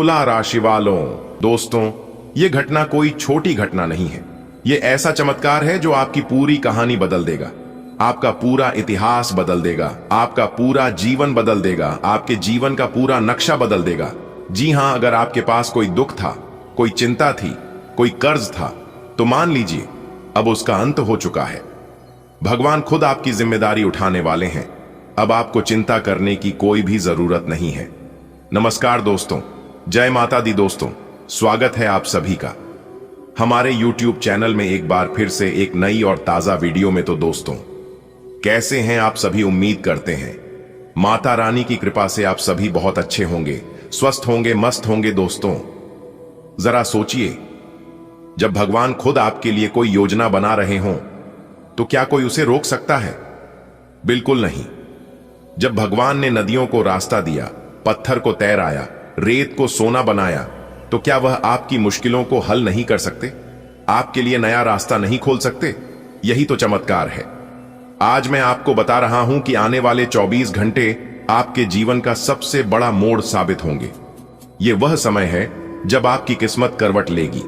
तुला राशि वालों, दोस्तों, ये घटना कोई छोटी घटना नहीं है। ये ऐसा चमत्कार है जो आपकी पूरी कहानी बदल देगा, आपका पूरा इतिहास बदल देगा, आपका पूरा जीवन बदल देगा, आपके जीवन का पूरा नक्शा बदल देगा। जी हां, अगर आपके पास कोई दुख था, कोई चिंता थी, कोई कर्ज था, तो मान लीजिए अब उसका अंत हो चुका है। भगवान खुद आपकी जिम्मेदारी उठाने वाले हैं। अब आपको चिंता करने की कोई भी जरूरत नहीं है। नमस्कार दोस्तों, जय माता दी दोस्तों, स्वागत है आप सभी का हमारे YouTube चैनल में एक बार फिर से एक नई और ताजा वीडियो में। तो दोस्तों, कैसे हैं आप सभी? उम्मीद करते हैं माता रानी की कृपा से आप सभी बहुत अच्छे होंगे, स्वस्थ होंगे, मस्त होंगे। दोस्तों, जरा सोचिए, जब भगवान खुद आपके लिए कोई योजना बना रहे हों तो क्या कोई उसे रोक सकता है? बिल्कुल नहीं। जब भगवान ने नदियों को रास्ता दिया, पत्थर को तैराया, रेत को सोना बनाया, तो क्या वह आपकी मुश्किलों को हल नहीं कर सकते? आपके लिए नया रास्ता नहीं खोल सकते? यही तो चमत्कार है। आज मैं आपको बता रहा हूं कि आने वाले 24 घंटे आपके जीवन का सबसे बड़ा मोड़ साबित होंगे। यह वह समय है जब आपकी किस्मत करवट लेगी।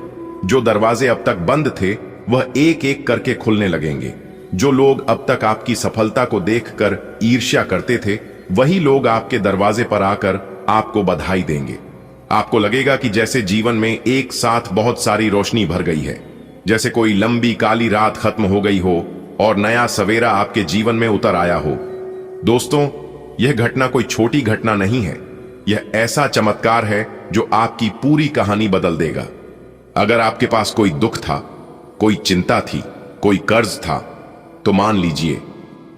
जो दरवाजे अब तक बंद थे वह एक एक करके खुलने लगेंगे। जो लोग अब तक आपकी सफलता को देखकर ईर्ष्या करते थे, वही लोग आपके दरवाजे पर आकर आपको बधाई देंगे। आपको लगेगा कि जैसे जीवन में एक साथ बहुत सारी रोशनी भर गई है, जैसे कोई लंबी काली रात खत्म हो गई हो और नया सवेरा आपके जीवन में उतर आया हो। दोस्तों, यह घटना कोई छोटी घटना नहीं है। यह ऐसा चमत्कार है जो आपकी पूरी कहानी बदल देगा। अगर आपके पास कोई दुख था, कोई चिंता थी, कोई कर्ज था, तो मान लीजिए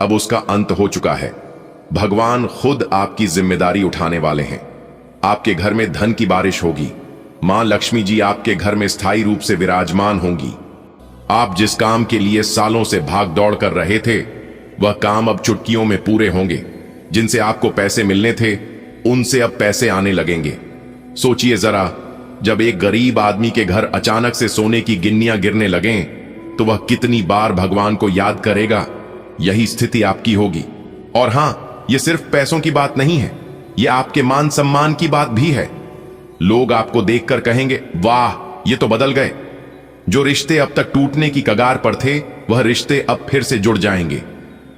अब उसका अंत हो चुका है। भगवान खुद आपकी जिम्मेदारी उठाने वाले हैं। आपके घर में धन की बारिश होगी। मां लक्ष्मी जी आपके घर में स्थायी रूप से विराजमान होंगी। आप जिस काम के लिए सालों से भाग दौड़ कर रहे थे, वह काम अब चुटकियों में पूरे होंगे। जिनसे आपको पैसे मिलने थे, उनसे अब पैसे आने लगेंगे। सोचिए जरा, जब एक गरीब आदमी के घर अचानक से सोने की गिन्नियां गिरने लगें, तो वह कितनी बार भगवान को याद करेगा। यही स्थिति आपकी होगी। और हां, यह सिर्फ पैसों की बात नहीं है, यह आपके मान सम्मान की बात भी है। लोग आपको देखकर कहेंगे, वाह, ये तो बदल गए। जो रिश्ते अब तक टूटने की कगार पर थे, वह रिश्ते अब फिर से जुड़ जाएंगे।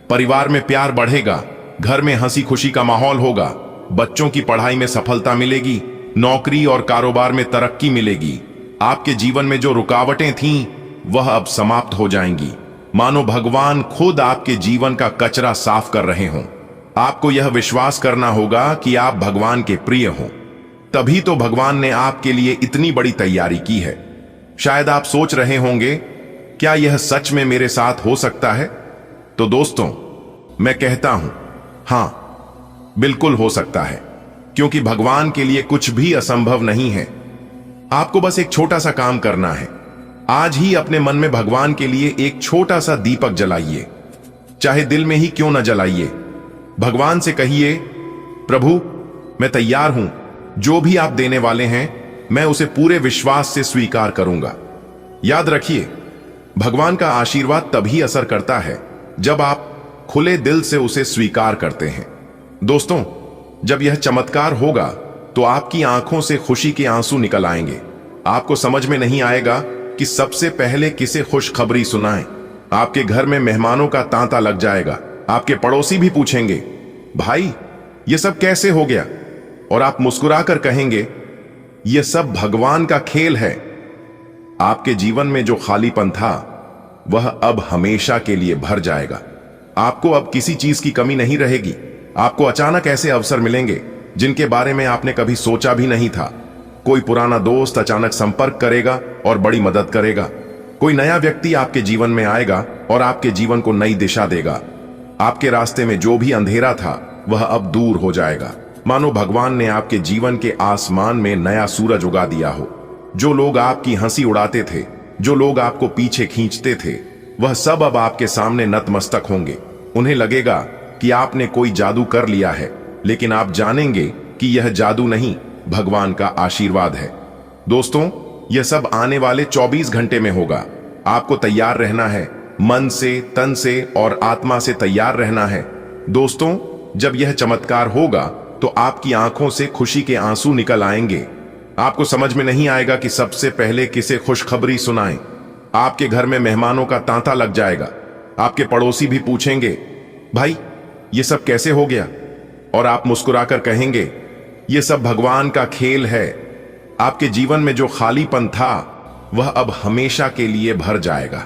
परिवार में प्यार बढ़ेगा, घर में हंसी खुशी का माहौल होगा, बच्चों की पढ़ाई में सफलता मिलेगी, नौकरी और कारोबार में तरक्की मिलेगी। आपके जीवन में जो रुकावटें थीं, वह अब समाप्त हो जाएंगी। मानो भगवान खुद आपके जीवन का कचरा साफ कर रहे हों। आपको यह विश्वास करना होगा कि आप भगवान के प्रिय हों। तभी तो भगवान ने आपके लिए इतनी बड़ी तैयारी की है। शायद आप सोच रहे होंगे, क्या यह सच में मेरे साथ हो सकता है? तो दोस्तों, मैं कहता हूं, हां, बिल्कुल हो सकता है, क्योंकि भगवान के लिए कुछ भी असंभव नहीं है। आपको बस एक छोटा सा काम करना है। आज ही अपने मन में भगवान के लिए एक छोटा सा दीपक जलाइए, चाहे दिल में ही क्यों न जलाइए। भगवान से कहिए, प्रभु, मैं तैयार हूं। जो भी आप देने वाले हैं, मैं उसे पूरे विश्वास से स्वीकार करूंगा। याद रखिए, भगवान का आशीर्वाद तभी असर करता है जब आप खुले दिल से उसे स्वीकार करते हैं। दोस्तों, जब यह चमत्कार होगा तो आपकी आंखों से खुशी के आंसू निकल आएंगे। आपको समझ में नहीं आएगा कि सबसे पहले किसे खुशखबरी सुनाएं। आपके घर में मेहमानों का तांता लग जाएगा। आपके पड़ोसी भी पूछेंगे, भाई, यह सब कैसे हो गया? और आप मुस्कुराकर कहेंगे, यह सब भगवान का खेल है। आपके जीवन में जो खालीपन था, वह अब हमेशा के लिए भर जाएगा। आपको अब किसी चीज की कमी नहीं रहेगी। आपको अचानक ऐसे अवसर मिलेंगे जिनके बारे में आपने कभी सोचा भी नहीं था। कोई पुराना दोस्त अचानक संपर्क करेगा और बड़ी मदद करेगा। कोई नया व्यक्ति आपके जीवन में आएगा और आपके जीवन को नई दिशा देगा। आपके रास्ते में जो भी अंधेरा था, वह अब दूर हो जाएगा। मानो भगवान ने आपके जीवन के आसमान में नया सूरज उगा दिया हो। जो लोग आपकी हंसी उड़ाते थे, जो लोग आपको पीछे खींचते थे, वह सब अब आपके सामने नतमस्तक होंगे। उन्हें लगेगा कि आपने कोई जादू कर लिया है, लेकिन आप जानेंगे कि यह जादू नहीं, भगवान का आशीर्वाद है। दोस्तों, यह सब आने वाले 24 घंटे में होगा। आपको तैयार रहना है, मन से, तन से और आत्मा से तैयार रहना है। दोस्तों, जब यह चमत्कार होगा तो आपकी आंखों से खुशी के आंसू निकल आएंगे। आपको समझ में नहीं आएगा कि सबसे पहले किसे खुशखबरी सुनाएं। आपके घर में मेहमानों का तांता लग जाएगा। आपके पड़ोसी भी पूछेंगे, भाई ये सब कैसे हो गया? और आप मुस्कुराकर कहेंगे, ये सब भगवान का खेल है। आपके जीवन में जो खालीपन था वह अब हमेशा के लिए भर जाएगा।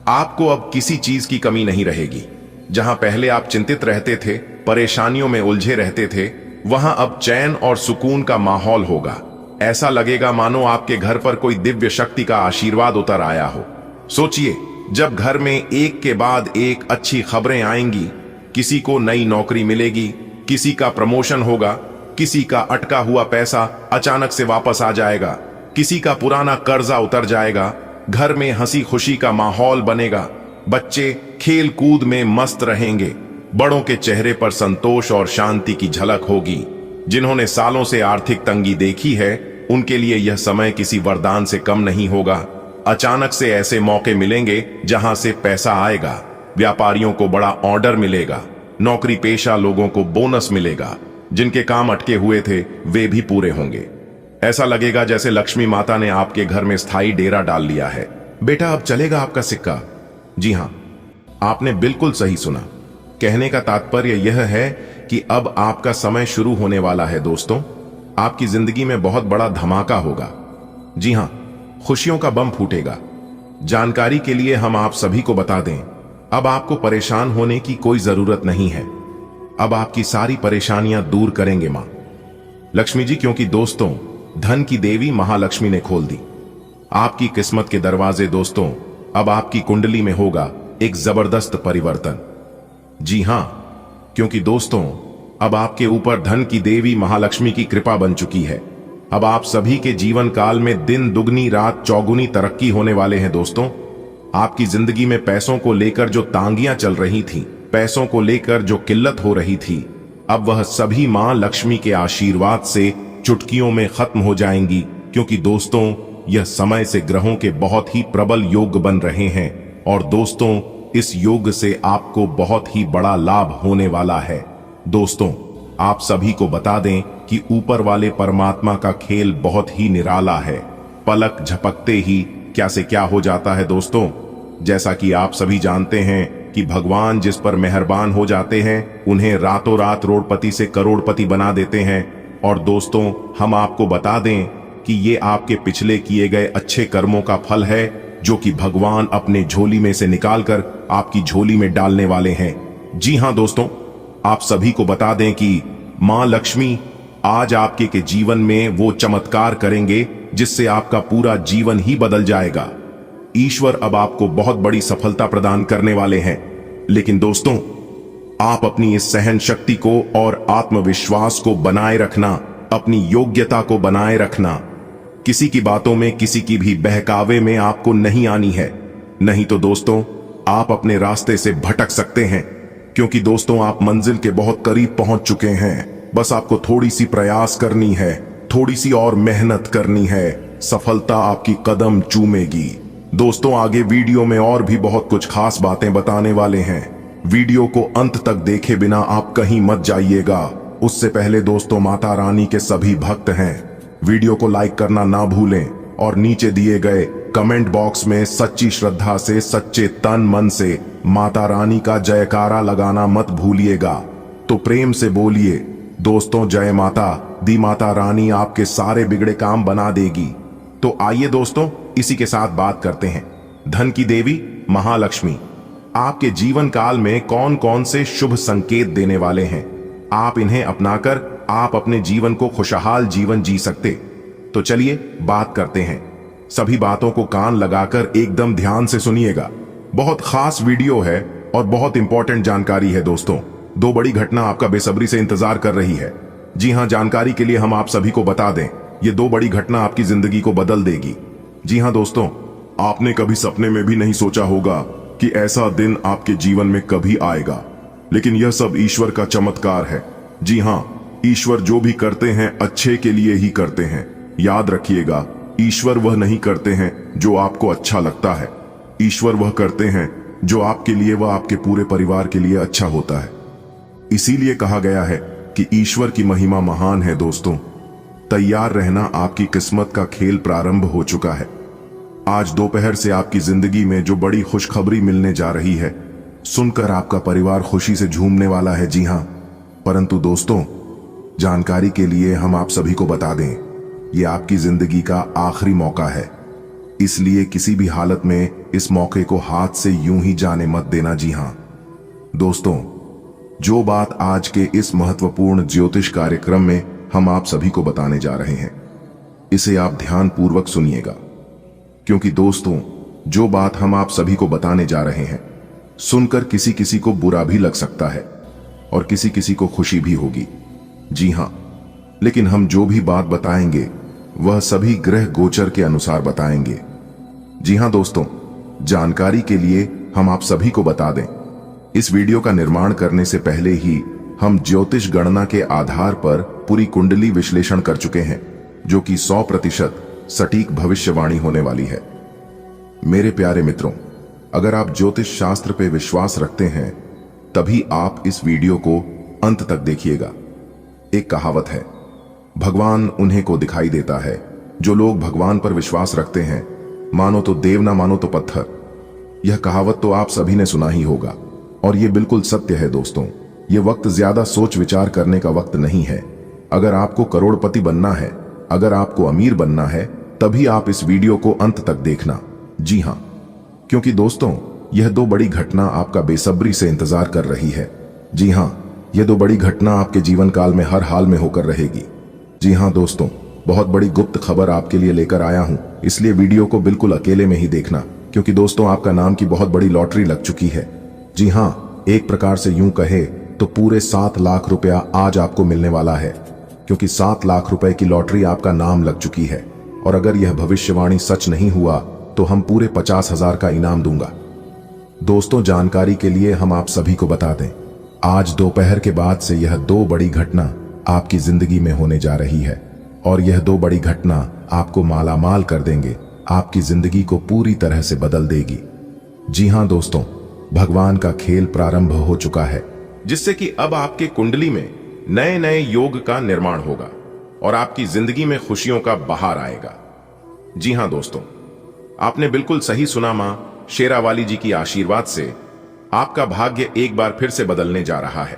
आपको अब किसी चीज की कमी नहीं रहेगी। जहां पहले आप चिंतित रहते थे, परेशानियों में उलझे रहते थे, वहां अब चैन और सुकून का माहौल होगा। ऐसा लगेगा मानो आपके घर पर कोई दिव्य शक्ति का आशीर्वाद उतर आया हो। सोचिए, जब घर में एक के बाद एक अच्छी खबरें आएंगी, किसी को नई नौकरी मिलेगी, किसी का प्रमोशन होगा, किसी का अटका हुआ पैसा अचानक से वापस आ जाएगा, किसी का पुराना कर्जा उतर जाएगा, घर में हंसी खुशी का माहौल बनेगा, बच्चे खेल कूद में मस्त रहेंगे, बड़ों के चेहरे पर संतोष और शांति की झलक होगी। जिन्होंने सालों से आर्थिक तंगी देखी है, उनके लिए यह समय किसी वरदान से कम नहीं होगा। अचानक से ऐसे मौके मिलेंगे जहां से पैसा आएगा, व्यापारियों को बड़ा ऑर्डर मिलेगा, नौकरी पेशा लोगों को बोनस मिलेगा, जिनके काम अटके हुए थे वे भी पूरे होंगे। ऐसा लगेगा जैसे लक्ष्मी माता ने आपके घर में स्थायी डेरा डाल लिया है। बेटा, अब चलेगा आपका सिक्का। जी हां, आपने बिल्कुल सही सुना। कहने का तात्पर्य यह है कि अब आपका समय शुरू होने वाला है। दोस्तों, आपकी जिंदगी में बहुत बड़ा धमाका होगा। जी हां, खुशियों का बम फूटेगा। जानकारी के लिए हम आप सभी को बता दें, अब आपको परेशान होने की कोई जरूरत नहीं है। अब आपकी सारी परेशानियां दूर करेंगे मां लक्ष्मी जी, क्योंकि दोस्तों, धन की देवी महालक्ष्मी ने खोल दी आपकी किस्मत के दरवाजे। दोस्तों, अब आपकी कुंडली में होगा एक जबरदस्त परिवर्तन। जी हां, क्योंकि दोस्तों, अब आपके ऊपर धन की देवी महालक्ष्मी की कृपा बन चुकी है। अब आप सभी के जीवन काल में दिन दुगनी रात चौगुनी तरक्की होने वाले हैं। दोस्तों, आपकी जिंदगी में पैसों को लेकर जो तांगियां चल रही थी, पैसों को लेकर जो किल्लत हो रही थी, अब वह सभी मां लक्ष्मी के आशीर्वाद से चुटकियों में खत्म हो जाएंगी। क्योंकि दोस्तों, यह समय से ग्रहों के बहुत ही प्रबल योग बन रहे हैं। और दोस्तों, इस योग से आपको बहुत ही बड़ा लाभ होने वाला है। दोस्तों, आप सभी को बता दें कि ऊपर वाले परमात्मा का खेल बहुत ही निराला है। पलक झपकते ही क्या से क्या हो जाता है। दोस्तों, जैसा कि आप सभी जानते हैं कि भगवान जिस पर मेहरबान हो जाते हैं, उन्हें रातों रात रोडपति से करोड़पति बना देते हैं। और दोस्तों, हम आपको बता दें कि ये आपके पिछले किए गए अच्छे कर्मों का फल है, जो कि भगवान अपने झोली में से निकालकर आपकी झोली में डालने वाले हैं। जी हां दोस्तों, आप सभी को बता दें कि मां लक्ष्मी आज आपके के जीवन में वो चमत्कार करेंगे जिससे आपका पूरा जीवन ही बदल जाएगा। ईश्वर अब आपको बहुत बड़ी सफलता प्रदान करने वाले हैं। लेकिन दोस्तों, आप अपनी इस सहन शक्ति को और आत्मविश्वास को बनाए रखना, अपनी योग्यता को बनाए रखना। किसी की बातों में, किसी की भी बहकावे में आपको नहीं आनी है। नहीं तो दोस्तों, आप अपने रास्ते से भटक सकते हैं। क्योंकि दोस्तों, आप मंजिल के बहुत करीब पहुंच चुके हैं। बस आपको थोड़ी सी प्रयास करनी है, थोड़ी सी और मेहनत करनी है, सफलता आपकी कदम चूमेगी। दोस्तों, आगे वीडियो में और भी बहुत कुछ खास बातें बताने वाले हैं। वीडियो को अंत तक देखे बिना आप कहीं मत जाइएगा। उससे पहले दोस्तों, माता रानी के सभी भक्त हैं, वीडियो को लाइक करना ना भूलें और नीचे दिए गए कमेंट बॉक्स में सच्ची श्रद्धा से, सच्चे तन मन से माता रानी का जयकारा लगाना मत भूलिएगा। तो प्रेम से बोलिए दोस्तों, जय माता दी। माता रानी आपके सारे बिगड़े काम बना देगी। तो आइए दोस्तों, इसी के साथ बात करते हैं। धन की देवी महालक्ष्मी आपके जीवन काल में कौन कौन से शुभ संकेत देने वाले हैं। आप इन्हें अपनाकर आप अपने जीवन को खुशहाल जीवन जी सकते। तो चलिए बात करते हैं। सभी बातों को कान लगाकर एकदम ध्यान से सुनिएगा। बहुत खास वीडियो है और बहुत इंपॉर्टेंट जानकारी है। दोस्तों, दो बड़ी घटना आपका बेसब्री से इंतजार कर रही है। जी हां, जानकारी के लिए हम आप सभी को बता दें, ये दो बड़ी घटना आपकी जिंदगी को बदल देगी। जी हां दोस्तों, आपने कभी सपने में भी नहीं सोचा होगा कि ऐसा दिन आपके जीवन में कभी आएगा, लेकिन यह सब ईश्वर का चमत्कार है। जी हां, ईश्वर जो भी करते हैं अच्छे के लिए ही करते हैं। याद रखिएगा, ईश्वर वह नहीं करते हैं जो आपको अच्छा लगता है। ईश्वर वह करते हैं जो आपके लिए व आपके पूरे परिवार के लिए अच्छा होता है। इसीलिए कहा गया है कि ईश्वर की महिमा महान है। दोस्तों, तैयार रहना, आपकी किस्मत का खेल प्रारंभ हो चुका है। आज दोपहर से आपकी जिंदगी में जो बड़ी खुशखबरी मिलने जा रही है, सुनकर आपका परिवार खुशी से झूमने वाला है। जी हां, परंतु दोस्तों, जानकारी के लिए हम आप सभी को बता दें, ये आपकी जिंदगी का आखिरी मौका है, इसलिए किसी भी हालत में इस मौके को हाथ से यूं ही जाने मत देना। जी हां दोस्तों, जो बात आज के इस महत्वपूर्ण ज्योतिष कार्यक्रम में हम आप सभी को बताने जा रहे हैं, इसे आप ध्यान पूर्वक सुनिएगा, क्योंकि दोस्तों, जो बात हम आप सभी को बताने जा रहे हैं, सुनकर किसी किसी को बुरा भी लग सकता है और किसी किसी को खुशी भी होगी। जी हां, लेकिन हम जो भी बात बताएंगे वह सभी ग्रह गोचर के अनुसार बताएंगे। जी हां दोस्तों, जानकारी के लिए हम आप सभी को बता दें, इस वीडियो का निर्माण करने से पहले ही हम ज्योतिष गणना के आधार पर पूरी कुंडली विश्लेषण कर चुके हैं, जो कि 100% सटीक भविष्यवाणी होने वाली है। मेरे प्यारे मित्रों, अगर आप ज्योतिष शास्त्र पे विश्वास रखते हैं, तभी आप इस वीडियो को अंत तक देखिएगा। एक कहावत है, भगवान उन्हें को दिखाई देता है जो लोग भगवान पर विश्वास रखते हैं, मानो तो देव ना मानो तो पत्थर। यह कहावत तो आप सभी ने सुना ही होगा और यह बिल्कुल सत्य है दोस्तों। यह वक्त ज्यादा सोच विचार करने का वक्त नहीं है। अगर आपको करोड़पति बनना है, अगर आपको अमीर बनना है, तभी आप इस वीडियो को अंत तक देखना। जी हां, क्योंकि दोस्तों, यह दो बड़ी घटना आपका बेसब्री से इंतजार कर रही है। जी हां, यह दो बड़ी घटना आपके जीवन काल में हर हाल में होकर रहेगी। जी हां दोस्तों, बहुत बड़ी गुप्त खबर आपके लिए लेकर आया हूं, इसलिए वीडियो को बिल्कुल अकेले में ही देखना, क्योंकि दोस्तों, आपका नाम की बहुत बड़ी लॉटरी लग चुकी है। जी हां, एक प्रकार से यूं कहे तो पूरे 7 लाख रुपया आज आपको मिलने वाला है, क्योंकि 7 लाख रुपए की लॉटरी आपका नाम लग चुकी है। और अगर यह भविष्यवाणी सच नहीं हुआ तो हम पूरे 50,000 का इनाम दूंगा। दोस्तों, जानकारी के लिए हम आप सभी को बता दें, आज दोपहर के बाद से यह दो बड़ी घटना आपकी जिंदगी में होने जा रही है, और यह दो बड़ी घटना आपको मालामाल कर देंगे, आपकी जिंदगी को पूरी तरह से बदल देगी। जी हां दोस्तों, भगवान का खेल प्रारंभ हो चुका है, जिससे कि अब आपके कुंडली में नए नए योग का निर्माण होगा और आपकी जिंदगी में खुशियों का बहार आएगा। जी हां दोस्तों, आपने बिल्कुल सही सुना। मां शेरावाली जी की आशीर्वाद से आपका भाग्य एक बार फिर से बदलने जा रहा है,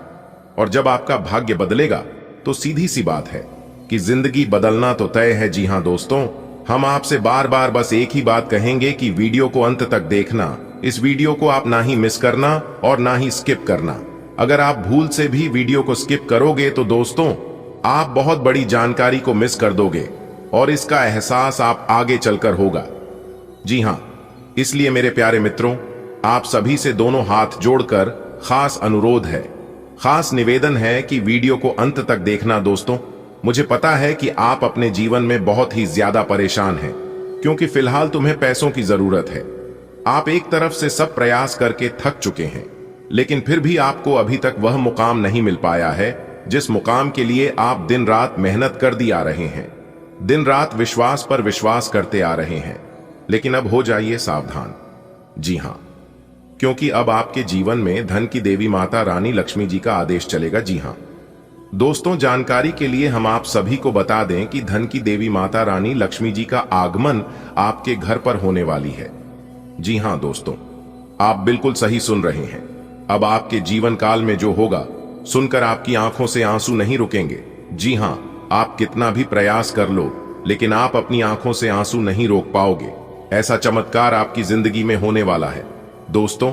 और जब आपका भाग्य बदलेगा तो सीधी सी बात है कि जिंदगी बदलना तो तय है। जी हां दोस्तों, हम आपसे बार बार बस एक ही बात कहेंगे कि वीडियो को अंत तक देखना। इस वीडियो को आप ना ही मिस करना और ना ही स्किप करना। अगर आप भूल से भी वीडियो को स्किप करोगे तो दोस्तों, आप बहुत बड़ी जानकारी को मिस कर दोगे और इसका एहसास आप आगे चलकर होगा। जी हां, इसलिए मेरे प्यारे मित्रों, आप सभी से दोनों हाथ जोड़कर खास अनुरोध है, खास निवेदन है कि वीडियो को अंत तक देखना। दोस्तों, मुझे पता है कि आप अपने जीवन में बहुत ही ज्यादा परेशान हैं, क्योंकि फिलहाल तुम्हें पैसों की जरूरत है। आप एक तरफ से सब प्रयास करके थक चुके हैं, लेकिन फिर भी आपको अभी तक वह मुकाम नहीं मिल पाया है जिस मुकाम के लिए आप दिन रात मेहनत कर दी आ रहे हैं, दिन रात विश्वास पर विश्वास करते आ रहे हैं। लेकिन अब हो जाइए सावधान। जी हां, क्योंकि अब आपके जीवन में धन की देवी माता रानी लक्ष्मी जी का आदेश चलेगा। जी हां दोस्तों, जानकारी के लिए हम आप सभी को बता दें कि धन की देवी माता रानी लक्ष्मी जी का आगमन आपके घर पर होने वाली है। जी हां दोस्तों, आप बिल्कुल सही सुन रहे हैं। अब आपके जीवन काल में जो होगा, सुनकर आपकी आंखों से आंसू नहीं रुकेंगे। जी हां, आप कितना भी प्रयास कर लो, लेकिन आप अपनी आंखों से आंसू नहीं रोक पाओगे। ऐसा चमत्कार आपकी जिंदगी में होने वाला है। दोस्तों,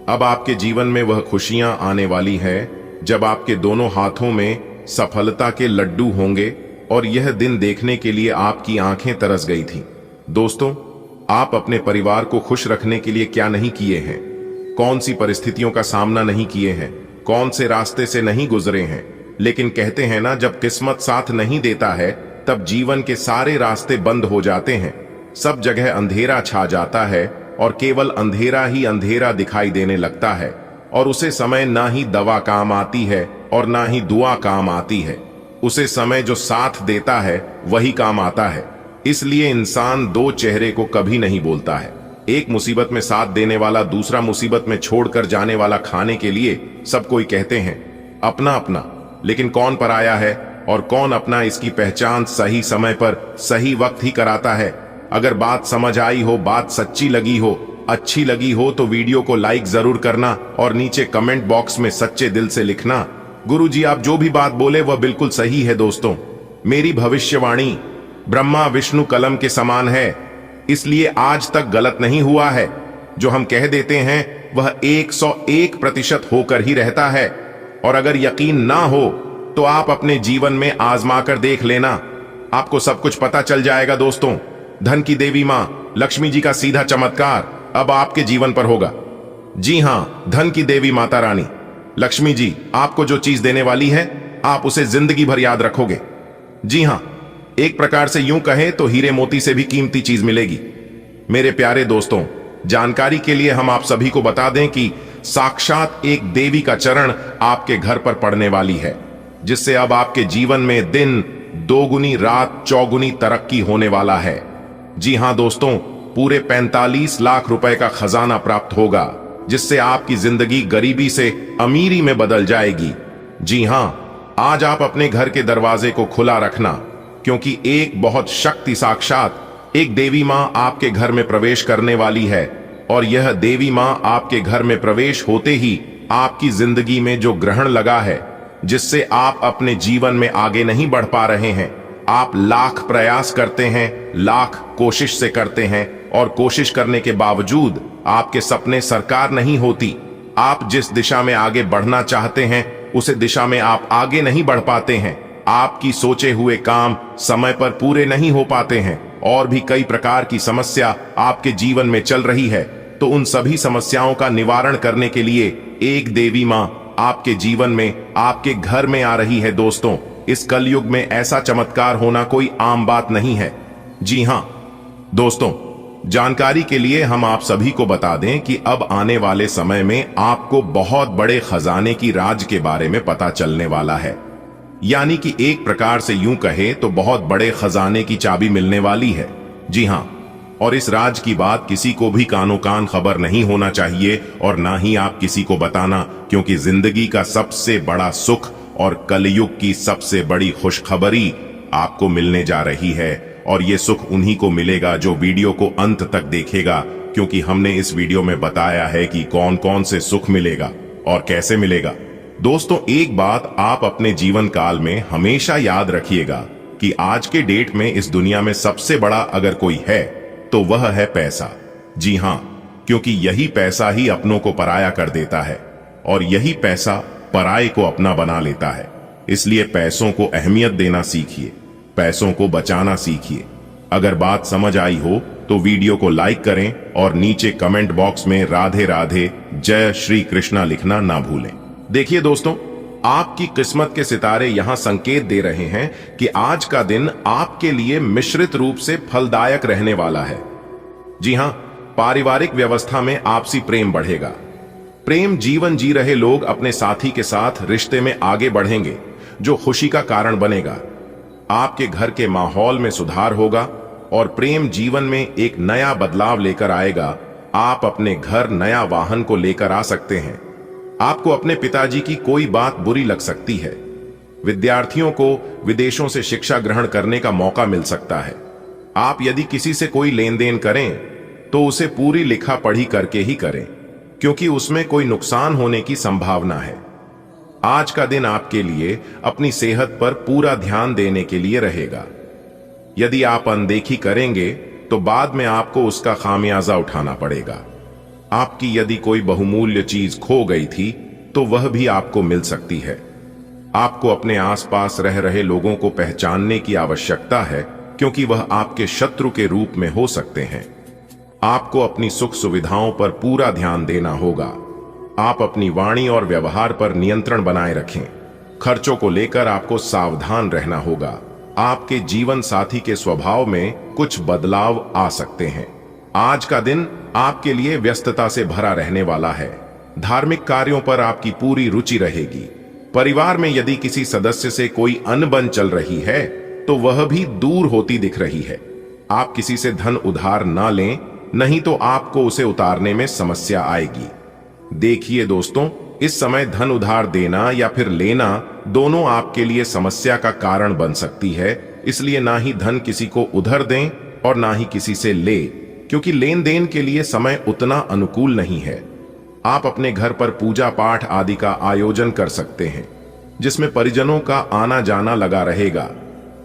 अब आपके जीवन में वह खुशियां आने वाली है जब आपके दोनों हाथों में सफलता के लड्डू होंगे, और यह दिन देखने के लिए आपकी आंखें तरस गई थीं। दोस्तों, आप अपने परिवार को खुश रखने के लिए क्या नहीं किए हैं, कौन सी परिस्थितियों का सामना नहीं किए हैं, कौन से रास्ते से नहीं गुजरे हैं। लेकिन कहते हैं ना, जब किस्मत साथ नहीं देता है तब जीवन के सारे रास्ते बंद हो जाते हैं, सब जगह अंधेरा छा जाता है और केवल अंधेरा ही अंधेरा दिखाई देने लगता है, और उसे समय ना ही दवा काम आती है और ना ही दुआ काम आती है। उसे समय जो साथ देता है वही काम आता है। इसलिए इंसान दो चेहरे को कभी नहीं बोलता है। एक मुसीबत में साथ देने वाला दूसरा मुसीबत में छोड़कर जाने वाला। खाने के लिए सब कोई कहते हैं अपना अपना, लेकिन कौन पराया है और कौन अपना इसकी पहचान सही समय पर सही वक्त ही कराता है। अगर बात समझ आई हो, बात सच्ची लगी हो, अच्छी लगी हो तो वीडियो को लाइक जरूर करना और नीचे कमेंट बॉक्स में सच्चे दिल से लिखना, गुरुजी आप जो भी बात बोले वह बिल्कुल सही है। दोस्तों, मेरी भविष्यवाणी ब्रह्मा विष्णु कलम के समान है, इसलिए आज तक गलत नहीं हुआ है। जो हम कह देते हैं वह 101% होकर ही रहता है। और अगर यकीन ना हो तो आप अपने जीवन में आजमा कर देख लेना, आपको सब कुछ पता चल जाएगा। दोस्तों, धन की देवी मां लक्ष्मी जी का सीधा चमत्कार अब आपके जीवन पर होगा। जी हां, धन की देवी माता रानी लक्ष्मी जी आपको जो चीज देने वाली है आप उसे जिंदगी भर याद रखोगे। जी हां, एक प्रकार से यूं कहें तो हीरे मोती से भी कीमती चीज मिलेगी। मेरे प्यारे दोस्तों, जानकारी के लिए हम आप सभी को बता दें कि साक्षात एक देवी का चरण आपके घर पर पड़ने वाली है, जिससे अब आपके जीवन में दिन दोगुनी रात चौगुनी तरक्की होने वाला है। जी हां दोस्तों, पूरे 45 लाख रुपए का खजाना प्राप्त होगा, जिससे आपकी जिंदगी गरीबी से अमीरी में बदल जाएगी। जी हां, आज आप अपने घर के दरवाजे को खुला रखना, क्योंकि एक बहुत शक्ति साक्षात एक देवी मां आपके घर में प्रवेश करने वाली है। और यह देवी मां आपके घर में प्रवेश होते ही आपकी जिंदगी में जो ग्रहण लगा है, जिससे आप अपने जीवन में आगे नहीं बढ़ पा रहे हैं, आप लाख प्रयास करते हैं, लाख कोशिश से करते हैं और कोशिश करने के बावजूद आपके सपने साकार नहीं होती। आप जिस दिशा में आगे बढ़ना चाहते हैं उस दिशा में आप आगे नहीं बढ़ पाते हैं। आपकी सोचे हुए काम समय पर पूरे नहीं हो पाते हैं और भी कई प्रकार की समस्या आपके जीवन में चल रही है। तो उन सभी समस्याओं का निवारण करने के लिए एक देवी मां आपके जीवन में आपके घर में आ रही है। दोस्तों, इस कलयुग में ऐसा चमत्कार होना कोई आम बात नहीं है। जी हां दोस्तों, जानकारी के लिए हम आप सभी को बता दें कि अब आने वाले समय में आपको बहुत बड़े खजाने की राज के बारे में पता चलने वाला है। यानी कि एक प्रकार से यूं कहे तो बहुत बड़े खजाने की चाबी मिलने वाली है। जी हां, और इस राज की बात किसी को भी कानो कान खबर नहीं होना चाहिए और ना ही आप किसी को बताना, क्योंकि जिंदगी का सबसे बड़ा सुख और कलयुग की सबसे बड़ी खुशखबरी आपको मिलने जा रही है। और ये सुख उन्हीं को मिलेगा जो वीडियो को अंत तक देखेगा, क्योंकि हमने इस वीडियो में बताया है कि कौन कौन से सुख मिलेगा और कैसे मिलेगा। दोस्तों, एक बात आप अपने जीवन काल में हमेशा याद रखिएगा कि आज के डेट में इस दुनिया में सबसे बड़ा अगर कोई है तो वह है पैसा। जी हां, क्योंकि यही पैसा ही अपनों को पराया कर देता है और यही पैसा पराये को अपना बना लेता है। इसलिए पैसों को अहमियत देना सीखिए, पैसों को बचाना सीखिए। अगर बात समझ आई हो तो वीडियो को लाइक करें और नीचे कमेंट बॉक्स में राधे राधे जय श्री कृष्णा लिखना ना भूलें। देखिए दोस्तों, आपकी किस्मत के सितारे यहां संकेत दे रहे हैं कि आज का दिन आपके लिए मिश्रित रूप से फलदायक रहने वाला है। जी हां, पारिवारिक व्यवस्था में आपसी प्रेम बढ़ेगा। प्रेम जीवन जी रहे लोग अपने साथी के साथ रिश्ते में आगे बढ़ेंगे, जो खुशी का कारण बनेगा। आपके घर के माहौल में सुधार होगा और प्रेम जीवन में एक नया बदलाव लेकर आएगा। आप अपने घर नया वाहन को लेकर आ सकते हैं। आपको अपने पिताजी की कोई बात बुरी लग सकती है। विद्यार्थियों को विदेशों से शिक्षा ग्रहण करने का मौका मिल सकता है। आप यदि किसी से कोई लेन देन करें तो उसे पूरी लिखा पढ़ी करके ही करें, क्योंकि उसमें कोई नुकसान होने की संभावना है। आज का दिन आपके लिए अपनी सेहत पर पूरा ध्यान देने के लिए रहेगा। यदि आप अनदेखी करेंगे तो बाद में आपको उसका खामियाजा उठाना पड़ेगा। आपकी यदि कोई बहुमूल्य चीज खो गई थी तो वह भी आपको मिल सकती है। आपको अपने आसपास रह रहे लोगों को पहचानने की आवश्यकता है, क्योंकि वह आपके शत्रु के रूप में हो सकते हैं। आपको अपनी सुख सुविधाओं पर पूरा ध्यान देना होगा। आप अपनी वाणी और व्यवहार पर नियंत्रण बनाए रखें। खर्चों को लेकर आपको सावधान रहना होगा। आपके जीवन साथी के स्वभाव में कुछ बदलाव आ सकते हैं। आज का दिन आपके लिए व्यस्तता से भरा रहने वाला है। धार्मिक कार्यों पर आपकी पूरी रुचि रहेगी। परिवार में यदि किसी सदस्य से कोई अनबन चल रही है तो वह भी दूर होती दिख रही है। आप किसी से धन उधार ना लें, नहीं तो आपको उसे उतारने में समस्या आएगी। देखिए दोस्तों, इस समय धन उधार देना या फिर लेना दोनों आपके लिए समस्या का कारण बन सकती है। इसलिए ना ही धन किसी को उधार दें और ना ही किसी से ले, क्योंकि लेन देन के लिए समय उतना अनुकूल नहीं है। आप अपने घर पर पूजा पाठ आदि का आयोजन कर सकते हैं, जिसमें परिजनों का आना जाना लगा रहेगा।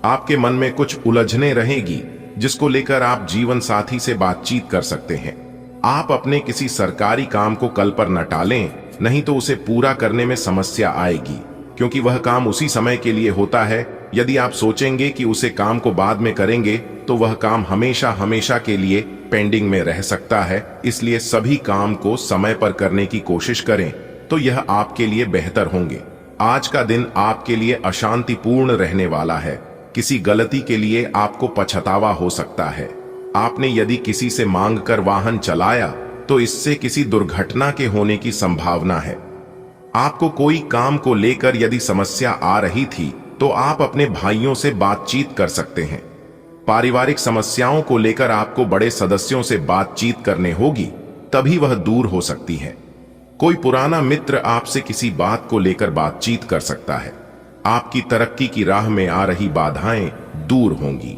आपके मन में कुछ उलझने रहेगी, जिसको लेकर आप जीवन साथी से बातचीत कर सकते हैं। आप अपने किसी सरकारी काम को कल पर न टालें, नहीं तो उसे पूरा करने में समस्या आएगी, क्योंकि वह काम उसी समय के लिए होता है। यदि आप सोचेंगे कि उसे काम को बाद में करेंगे, तो वह काम हमेशा हमेशा के लिए पेंडिंग में रह सकता है। इसलिए सभी काम को समय पर करने की कोशिश करें, तो यह आपके लिए बेहतर होंगे। आज का दिन आपके लिए अशांतिपूर्ण रहने वाला है। किसी गलती के लिए आपको पछतावा हो सकता है। आपने यदि किसी से मांग कर वाहन चलाया, तो इससे किसी दुर्घटना के होने की संभावना है। आपको कोई काम को लेकर यदि समस्या आ रही थी, तो आप अपने भाइयों से बातचीत कर सकते हैं। पारिवारिक समस्याओं को लेकर आपको बड़े सदस्यों से बातचीत करने होगी, तभी वह दूर हो सकती है। कोई पुराना मित्र आपसे किसी बात को लेकर बातचीत कर सकता है। आपकी तरक्की की राह में आ रही बाधाएं दूर होंगी।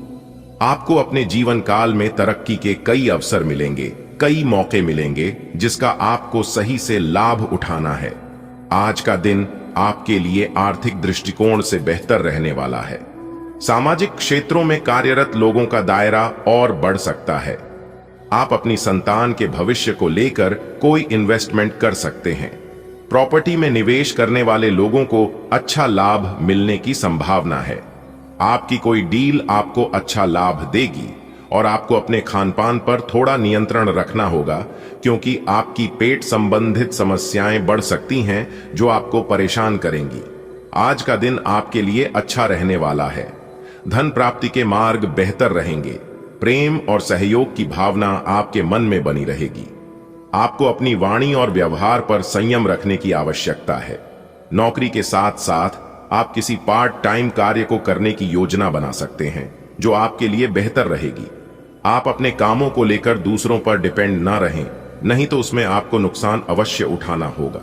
आपको अपने जीवन काल में तरक्की के कई अवसर मिलेंगे, कई मौके मिलेंगे, जिसका आपको सही से लाभ उठाना है। आज का दिन आपके लिए आर्थिक दृष्टिकोण से बेहतर रहने वाला है। सामाजिक क्षेत्रों में कार्यरत लोगों का दायरा और बढ़ सकता है। आप अपनी संतान के भविष्य को लेकर कोई इन्वेस्टमेंट कर सकते हैं। प्रॉपर्टी में निवेश करने वाले लोगों को अच्छा लाभ मिलने की संभावना है। आपकी कोई डील आपको अच्छा लाभ देगी और आपको अपने खानपान पर थोड़ा नियंत्रण रखना होगा, क्योंकि आपकी पेट संबंधित समस्याएं बढ़ सकती हैं जो आपको परेशान करेंगी। आज का दिन आपके लिए अच्छा रहने वाला है। धन प्राप्ति के मार्ग बेहतर रहेंगे। प्रेम और सहयोग की भावना आपके मन में बनी रहेगी। आपको अपनी वाणी और व्यवहार पर संयम रखने की आवश्यकता है। नौकरी के साथ साथ आप किसी पार्ट टाइम कार्य को करने की योजना बना सकते हैं, जो आपके लिए बेहतर रहेगी। आप अपने कामों को लेकर दूसरों पर डिपेंड ना रहें, नहीं तो उसमें आपको नुकसान अवश्य उठाना होगा।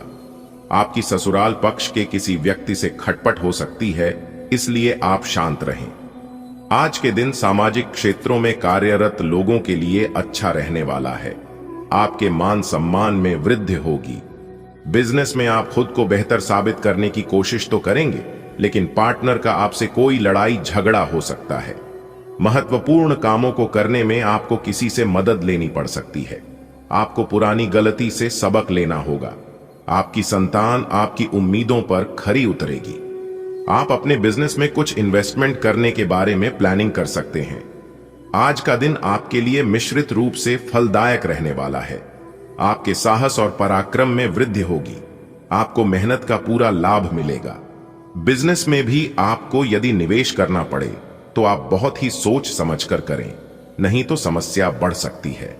आपकी ससुराल पक्ष के किसी व्यक्ति से खटपट हो सकती है, इसलिए आप शांत रहें। आज के दिन सामाजिक क्षेत्रों में कार्यरत लोगों के लिए अच्छा रहने वाला है। आपके मान सम्मान में वृद्धि होगी। बिजनेस में आप खुद को बेहतर साबित करने की कोशिश तो करेंगे, लेकिन पार्टनर का आपसे कोई लड़ाई झगड़ा हो सकता है। महत्वपूर्ण कामों को करने में आपको किसी से मदद लेनी पड़ सकती है। आपको पुरानी गलती से सबक लेना होगा। आपकी संतान आपकी उम्मीदों पर खरी उतरेगी। आप अपने बिजनेस में कुछ इन्वेस्टमेंट करने के बारे में प्लानिंग कर सकते हैं। आज का दिन आपके लिए मिश्रित रूप से फलदायक रहने वाला है। आपके साहस और पराक्रम में वृद्धि होगी। आपको मेहनत का पूरा लाभ मिलेगा। बिजनेस में भी आपको यदि निवेश करना पड़े, तो आप बहुत ही सोच समझकर करें, नहीं तो समस्या बढ़ सकती है।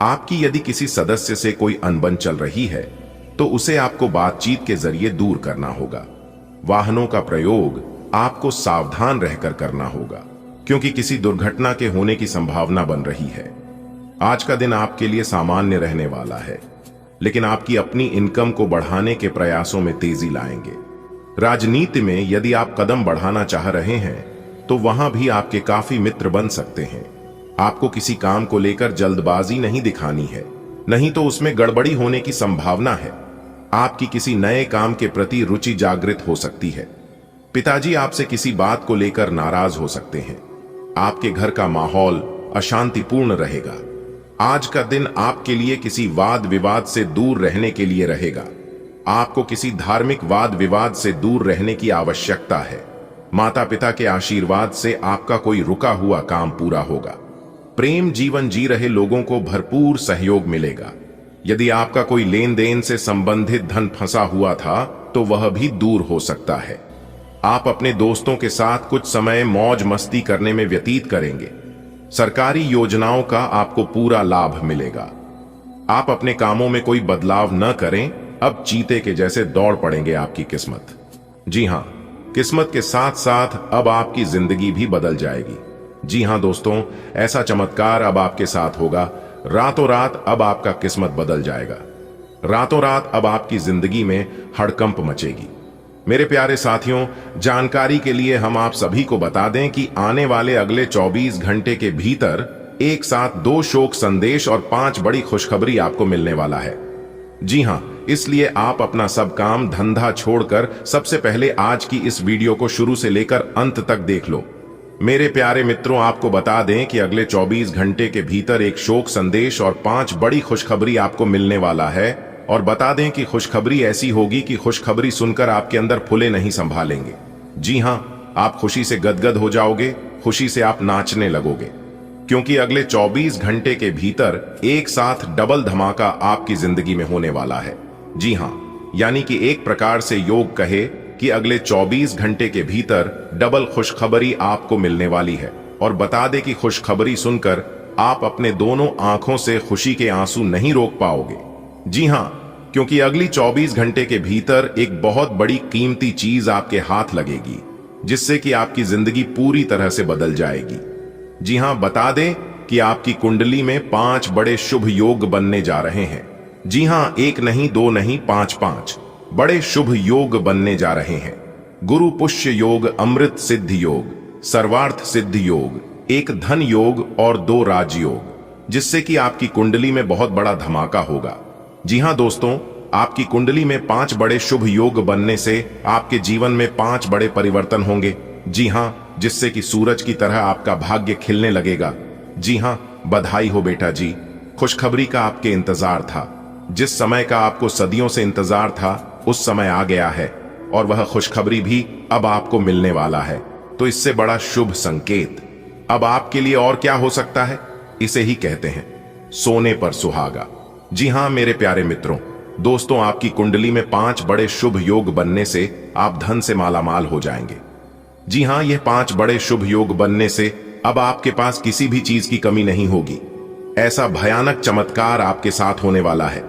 आपकी यदि किसी सदस्य से कोई अनबन चल रही है, तो उसे आपको बातचीत के जरिए दूर करना होगा। वाहनों का प्रयोग आपको सावधान रहकर करना होगा, क्योंकि किसी दुर्घटना के होने की संभावना बन रही है। आज का दिन आपके लिए सामान्य रहने वाला है, लेकिन आपकी अपनी इनकम को बढ़ाने के प्रयासों में तेजी लाएंगे। राजनीति में यदि आप कदम बढ़ाना चाह रहे हैं, तो वहां भी आपके काफी मित्र बन सकते हैं। आपको किसी काम को लेकर जल्दबाजी नहीं दिखानी है, नहीं तो उसमें गड़बड़ी होने की संभावना है। आपकी किसी नए काम के प्रति रुचि जागृत हो सकती है। पिताजी आपसे किसी बात को लेकर नाराज हो सकते हैं। आपके घर का माहौल अशांतिपूर्ण रहेगा। आज का दिन आपके लिए किसी वाद विवाद से दूर रहने के लिए रहेगा। आपको किसी धार्मिक वाद विवाद से दूर रहने की आवश्यकता है। माता पिता के आशीर्वाद से आपका कोई रुका हुआ काम पूरा होगा। प्रेम जीवन जी रहे लोगों को भरपूर सहयोग मिलेगा। यदि आपका कोई लेन देन से संबंधित धन फंसा हुआ था, तो वह भी दूर हो सकता है। आप अपने दोस्तों के साथ कुछ समय मौज मस्ती करने में व्यतीत करेंगे। सरकारी योजनाओं का आपको पूरा लाभ मिलेगा। आप अपने कामों में कोई बदलाव न करें, अब चीते के जैसे दौड़ पड़ेंगे आपकी किस्मत। जी हां, किस्मत के साथ साथ अब आपकी जिंदगी भी बदल जाएगी। जी हां दोस्तों, ऐसा चमत्कार अब आपके साथ होगा। रातों रात अब आपका किस्मत बदल जाएगा। रातों रात अब आपकी जिंदगी में हड़कंप मचेगी। मेरे प्यारे साथियों, जानकारी के लिए हम आप सभी को बता दें कि आने वाले अगले 24 घंटे के भीतर एक साथ 2 शोक संदेश और 5 बड़ी खुशखबरी आपको मिलने वाला है। जी हां, इसलिए आप अपना सब काम धंधा छोड़कर सबसे पहले आज की इस वीडियो को शुरू से लेकर अंत तक देख लो। मेरे प्यारे मित्रों, आपको बता दें कि अगले 24 घंटे के भीतर एक शोक संदेश और 5 बड़ी खुशखबरी आपको मिलने वाला है। और बता दें कि खुशखबरी ऐसी होगी कि खुशखबरी सुनकर आपके अंदर फुले नहीं संभालेंगे। जी हां, आप खुशी से गदगद हो जाओगे, खुशी से आप नाचने लगोगे, क्योंकि अगले 24 घंटे के भीतर एक साथ डबल धमाका आपकी जिंदगी में होने वाला है। जी हां, यानी कि एक प्रकार से योग कहे कि अगले 24 घंटे के भीतर डबल खुशखबरी आपको मिलने वाली है। और बता दें कि खुशखबरी सुनकर आप अपने दोनों आंखों से खुशी के आंसू नहीं रोक पाओगे। जी हां, क्योंकि अगली 24 घंटे के भीतर एक बहुत बड़ी कीमती चीज आपके हाथ लगेगी, जिससे कि आपकी जिंदगी पूरी तरह से बदल जाएगी। जी हां, बता दें कि आपकी कुंडली में 5 बड़े शुभ योग बनने जा रहे हैं। जी हां, 1 नहीं 2 नहीं 5 बड़े शुभ योग बनने जा रहे हैं। गुरु पुष्य योग, अमृत सिद्ध योग, सर्वार्थ सिद्ध योग, एक धन योग और 2 राजयोग, जिससे कि आपकी कुंडली में बहुत बड़ा धमाका होगा। जी हां दोस्तों, आपकी कुंडली में 5 बड़े शुभ योग बनने से आपके जीवन में 5 बड़े परिवर्तन होंगे। जी हां, जिससे कि सूरज की तरह आपका भाग्य खिलने लगेगा। जी हां, बधाई हो बेटा जी, खुशखबरी का आपके इंतजार था। जिस समय का आपको सदियों से इंतजार था, उस समय आ गया है और वह खुशखबरी भी अब आपको मिलने वाला है। तो इससे बड़ा शुभ संकेत अब आपके लिए और क्या हो सकता है? इसे ही कहते हैं सोने पर सुहागा। जी हां मेरे प्यारे मित्रों, दोस्तों, आपकी कुंडली में 5 बड़े शुभ योग बनने से आप धन से मालामाल हो जाएंगे। जी हां, यह 5 बड़े शुभ योग बनने से अब आपके पास किसी भी चीज की कमी नहीं होगी। ऐसा भयानक चमत्कार आपके साथ होने वाला है,